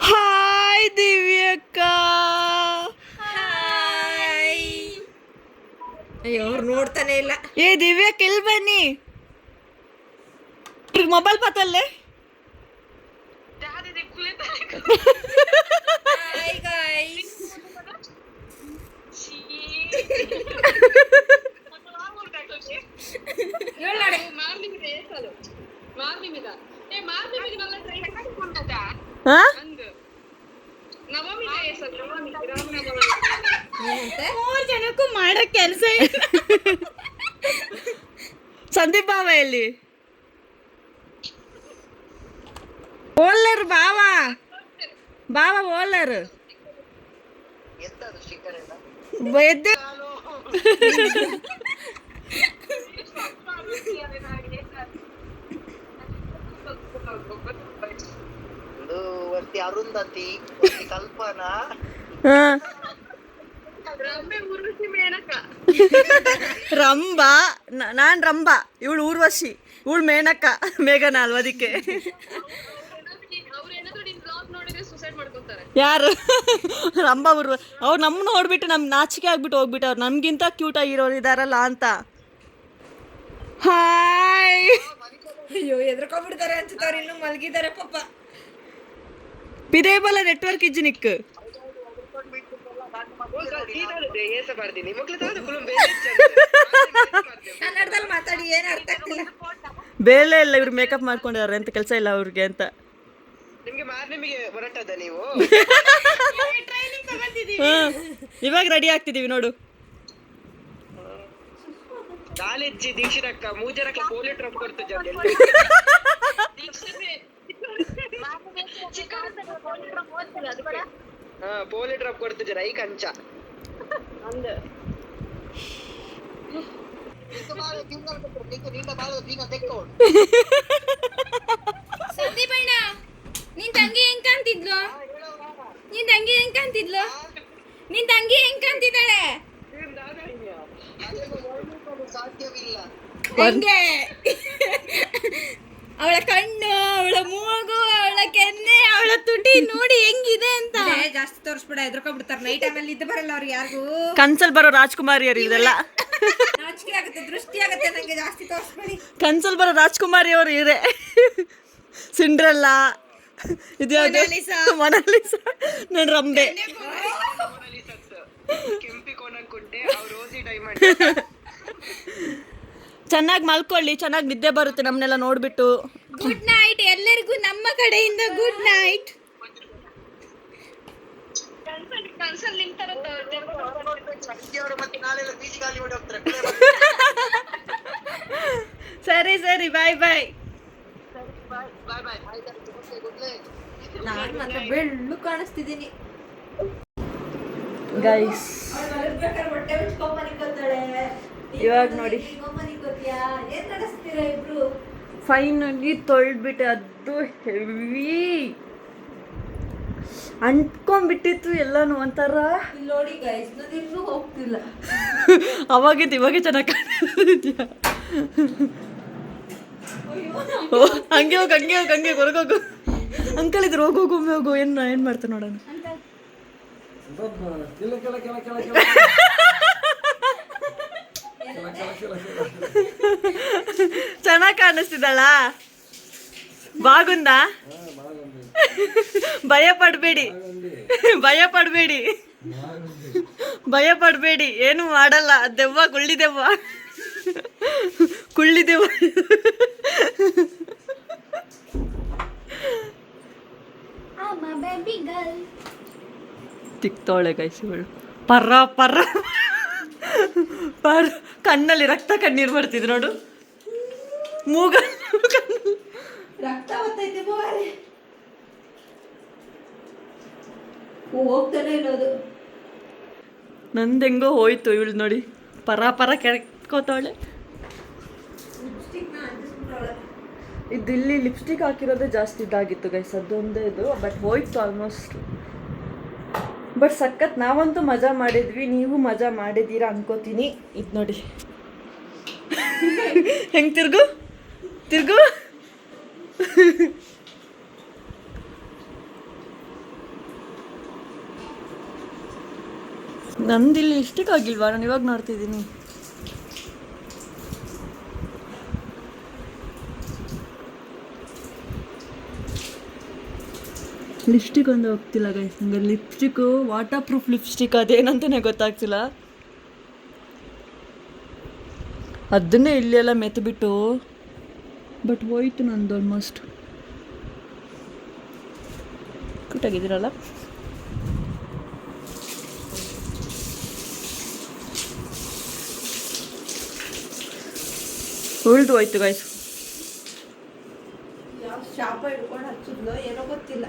ಹಾಯ್ ದಿವ್ಯಕ್ಕ. ಅಯ್ಯೋ, ಅವ್ರು ನೋಡ್ತಾನೆ ಇಲ್ಲ. ಏ ದಿವ್ಯಕ್ಕ ಇಲ್ಲಿ ಬನ್ನಿ, ಮೊಬೈಲ್ ಪತ್ತಲ್ಲೇ. Hi guys. ನವಮಿ ರಾಮನವಮಿ. 3 ಜನಕ್ಕೂ ಮಾಡಕ್ ಕೆಲಸ ಸಂದೀಪ್ ಬಾವ ಎಲ್ಲಿ? ಓಲರ್ ಬಾವ ಓಲರ್ ಎದ್ದೆ ವರ್ತಿ ಅರುಂಧತಿ ಕಲ್ಪನಾ ರಂಬೆ ಉರ್ವಶಿ ಮೇನಕ. ರಂಬಾ ನಾನ್ ರಂಬಾ, ಇವಳು ಊರ್ವಶಿ, ಇವಳು ಮೇನಕ್ಕ, ಮೇಘನ ಅಲ್ವ ಅದಕ್ಕೆ. ಅವ್ರೇನಾದ್ರೂ ನಿನ್ ಬ್ಲಾಗ್ ನೋಡಿದ್ರೆ ಸೂಸೈಡ್ ಮಾಡ್ಕೊಂತಾರೆ. ಯಾರು? ರಂಬಾ ಅವ್ರು ನಮ್ಮ ನೋಡ್ಬಿಟ್ಟು ನಮ್ಗೆ ನಾಚಿಕೆ ಆಗ್ಬಿಟ್ಟು ಹೋಗ್ಬಿಟ್ಟು ಅವ್ರು ನಮ್ಗಿಂತ ಕ್ಯೂಟ್ ಆಗಿರೋರು ಇದಾರಲ್ಲ ಅಂತ. ಹಾಯ್. ಅಯ್ಯೋ ಎದ್ರಕೊಂಡ್ಬಿಡ್ತಾರೆ ಅನ್ಸುತ್ತವ್ರು, ಇನ್ನು ಮಲಗಿದ್ದಾರೆ ಪಾಪ. ಪಿದೇಬಲ ನೆಟ್ವರ್ಕ್ ಇಜ್ಜಿನಿಕ್ ಕನ್ನಡದಲ್ಲಿ ಮಾತಾಡಿ, ಏನು ಅರ್ಥ ಆಗ್ತಿಲ್ಲ. ಬೇಲೆ ಇಲ್ಲ, ಇವ್ರು ಮೇಕಪ್ ಮಾಡ್ಕೊಂಡಿದ್ದಾರೆ ಅಂತ, ಕೆಲಸ ಇಲ್ಲ ಅವ್ರಿಗೆ ಅಂತ. ಇವಾಗ ರೆಡಿ ಆಗ್ತಿದೀವಿ ನೋಡು. ಕಾಲೇಜ್ ದೀಕ್ಷಿತಕ್ಕ ಮೂಜರಕ್ಕ ಪೋಲಿಯೋ ಡ್ರಾಪ್ ಕೊಡ್ತಿದ್ದೆ. ಪೋಲಿಯೋ ಡ್ರಾಪ್ ಕೊಡ್ತಿದ್ದಾರೆ ಐ ಕಂಚ ಸಂದೀಪ್ ಅಣ್ಣ, ನಿನ್ ತಂಗಿ ಹೆಂಗ್ ಕಾಣ್ತಿದ್ಲು? ನಿನ್ ತಂಗಿ ಹೆಂಗ್ ಕಾಣ್ತಿದ್ದಾಳೆ? ಸಾಧ್ಯವಿಲ್ಲ. ಹೆಂಗೆ? ಅವಳ ಕಣ್ಣು, ಅವಳ ಮೂಗು, ಅವಳ ಕೆನ್ನೆ, ಅವಳ ತುಟಿ ನೋಡಿ ಹೆಂಗಿದೆ ಅಂತ. ಜಾಸ್ತಿ ತೋರಿಸ್ಬಿಡ, ಎದ್ರಕೊಂಡ್ಬಿಡ್ತಾರೆ. ನೈಟ್ ಆಮೇಲೆ ಇದ್ದು ಬರಲ್ಲ ಅವ್ರಿಗೆ ಯಾರಿಗೂ. ಕನ್ಸಲ್ ಬರೋ ರಾಜ್ಕುಮಾರಿಯರು ಇದೆಲ್ಲ. ನಾಚಿಕೆ ಆಗುತ್ತೆ, ದೃಷ್ಟಿ ಆಗುತ್ತೆ ನಂಗೆ ಜಾಸ್ತಿ ತೋರಿಸ್ಬೇಡಿ. ಕನ್ಸಲ್ ಬರೋ ರಾಜ್ಕುಮಾರಿ ಅವರು ಇವ್ರೆ. ಸಿಂಡ್ರೆಲ್ಲಾ, ಇದು ಮೊನಾಲಿಸಾ, ನಾನು ರಂಬೆ. ಕೆಂಪಿ ಕೋನಂಕುಂಟೆ ಅವ್ರು ರೋಸಿ ಡೈಮಂಡ್. ಚೆನ್ನಾಗಿ ಮಲ್ಕೊಳ್ಳಿ, ಚೆನ್ನಾಗಿ ನಿದ್ದೆ ಬರುತ್ತೆ ನಮ್ಮನ್ನೆಲ್ಲ ನೋಡ್ಬಿಟ್ಟು. ಗುಡ್ ನೈಟ್ ಎಲ್ಲರಿಗೂ ನಮ್ಮ ಕಡೆಯಿಂದ ಗುಡ್ ನೈಟ್. ಕನ್ಸಲ್ಲಿ ನಿಂತಾರ ಮತ್ತೆ ನಾಳೆಲ್ಲ ಬೀಚ್ ಗಾಲಿ ಮಾಡಿ ಹೋಗ್ತಾರೆ. ಸರಿ ಬಾಯ್ ಬಾಯ್. ನಾನು ಮಾತ್ರ ಬೆಳ್ಳು ಕಾಣಿಸ್ತಿದ್ದೀನಿ. ಗೈಸ್ ಇವಾಗ ನೋಡಿ ಫೈನಲಿ ತೊಳ್ದ್ಬಿಟ್ಟೆ. ಅದು ಹೆವಿ ಅಂಟ್ಕೊಂಡ್ಬಿಟ್ಟಿತ್ತು ಎಲ್ಲಾನು ಒಂಥರ. ನೋಡಿ ಗೈಸ್, ನಾನು ಇನ್ನೂ ಹೋಗ್ತಿಲ್ಲ. ಅವಾಗಿದ್ದು ಇವಾಗೆ ಚೆನ್ನಾಗಿ ಕಾಣಿಸ್ತಿದ್ಯಾ? ಹಂಗೆ ಹೋಗಿ ಹೊರಗೋಗು. ಅಂಕಲ್ ಇದ್ರು ಹೋಗು ಏನು ಮಾಡ್ತಾರೆ ನೋಡೋಣ. ಚೆನ್ನಾಗಿ ಕಾಣಿಸ್ತಿದ್ದಲ್ಲ? ಬಾಗುಂದ? ಭಯ ಪಡಬೇಡಿ, ಏನು ಮಾಡಲ್ಲ. ದೆವ್ವ, ಕುಳ್ಳಿ ದೆವ್ವ. ತಿಕ್ತಾವಳೆ ಗೈಸ್ ಇವಳು. ಪರ್ರ ಕಣ್ಣಲ್ಲಿ ರಕ್ತ ಕಣ್ಣೀರು ಬರ್ತಿದ್ರು ನೋಡು. ರಕ್ತ ಬರ್ತೈತೆ ಹೋಗ್ತಾನೆ ಇರೋದು. ನಂದು ಹೆಂಗೋ ಹೋಯ್ತು. ಇವಳು ನೋಡಿ ಪರ ಕೆಡ್ಕೋತಾವಳೆ. ಇದು ಇಲ್ಲಿ ಲಿಪ್ಸ್ಟಿಕ್ ಹಾಕಿರೋದೇ ಜಾಸ್ತಿ ಇದಾಗಿತ್ತು ಗೈಸ್, ಅದೊಂದೇ ಇದು. ಬಟ್ ಹೋಯ್ತು ಆಲ್ಮೋಸ್ಟ್. ಬಟ್ ಸಖತ್ ನಾವಂತೂ ಮಜಾ ಮಾಡಿದ್ವಿ, ನೀವು ಮಜಾ ಮಾಡಿದ್ದೀರಾ ಅನ್ಕೋತೀನಿ. ಇದು ನೋಡಿ ಹೆಂಗೆ ತಿರ್ಗು ನಂದಿಲ್ಲಿ ಲಿಪ್ಸ್ಟಿಕ್ ಆಗಿಲ್ವಾ? ನಾನು ಇವಾಗ ನೋಡ್ತಿದ್ದೀನಿ. ಲಿಪ್ಸ್ಟಿಕ್ ಒಂದು ಹೋಗ್ತಿಲ್ಲ ಗೈಸ್ ನಂಗೆ. ಲಿಪ್ಸ್ಟಿಕ್ಕು ವಾಟರ್ ಪ್ರೂಫ್ ಲಿಪ್ಸ್ಟಿಕ್ ಅದೇನಂತಾನೆ ಗೊತ್ತಾಗ್ತಿಲ್ಲ. ಅದನ್ನೇ ಇಲ್ಲೆಲ್ಲ ಮೆತ್ಬಿಟ್ಟು. ಬಟ್ ಹೋಯ್ತು ನಂದು ಆಲ್ಮೋಸ್ಟ್. ಕ್ಯೂಟಾಗಿದ್ದೀರಲ್ಲ? ಉಳ್ದು ಹೋಯ್ತು ಗೈಸ್. ಯಾವ ಶಾಪ ಹಿಡ್ಕೊಂಡು ಹಚ್ಚಿದ್ಲೋ ಏನೋ ಗೊತ್ತಿಲ್ಲ.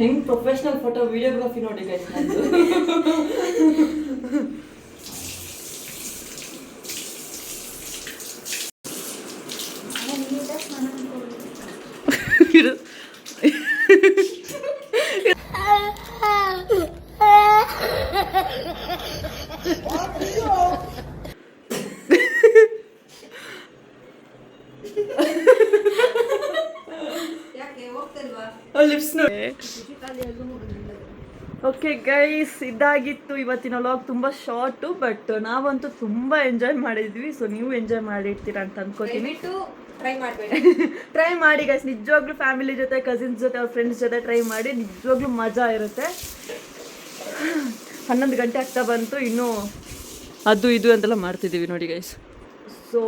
ಹೆಂಗ್ ಪ್ರೊಫೆಷನಲ್ ಫೋಟೋ ವಿಡಿಯೋಗ್ರಫಿ ನೋಡಿ ಗೈಸ್ ನಂದು. ಲಿಪ್ಸ್ ನೋಡಿ. ಓಕೆ ಗೈಸ್, ಇದಾಗಿತ್ತು ಇವತ್ತಿನ ವ್ಲಾಗ್. ತುಂಬ ಶಾರ್ಟು, ಬಟ್ ನಾವಂತೂ ತುಂಬ ಎಂಜಾಯ್ ಮಾಡಿದ್ವಿ. ಸೊ ನೀವು ಎಂಜಾಯ್ ಮಾಡಿರ್ತೀರ ಅಂತ ಅನ್ಕೋತೀನಿ. ಟ್ರೈ ಮಾಡಿ ಗೈಸ್, ನಿಜವಾಗ್ಲೂ ಫ್ಯಾಮಿಲಿ ಜೊತೆ, ಕಸಿನ್ಸ್ ಜೊತೆ, ಅವ್ರ ಫ್ರೆಂಡ್ಸ್ ಜೊತೆ ಟ್ರೈ ಮಾಡಿ. ನಿಜವಾಗ್ಲೂ ಮಜಾ ಇರುತ್ತೆ. 11 ಗಂಟೆ ಆಗ್ತಾ ಬಂತು, ಇನ್ನೂ ಅದು ಇದು ಅಂತೆಲ್ಲ ಮಾಡ್ತಿದ್ದೀವಿ ನೋಡಿ ಗೈಸ್. ಸೊ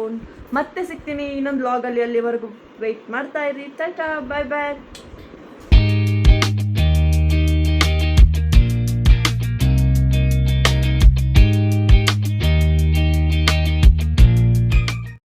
ಮತ್ತೆ ಸಿಗ್ತೀನಿ ಇನ್ನೊಂದು ವ್ಲಾಗಲ್ಲಿ. ಅಲ್ಲಿವರೆಗೂ ವೆಯ್ಟ್ ಮಾಡ್ತಾ ಇರಿ. ಟಾಟಾ, ಬಾಯ್ ಬಾಯ್.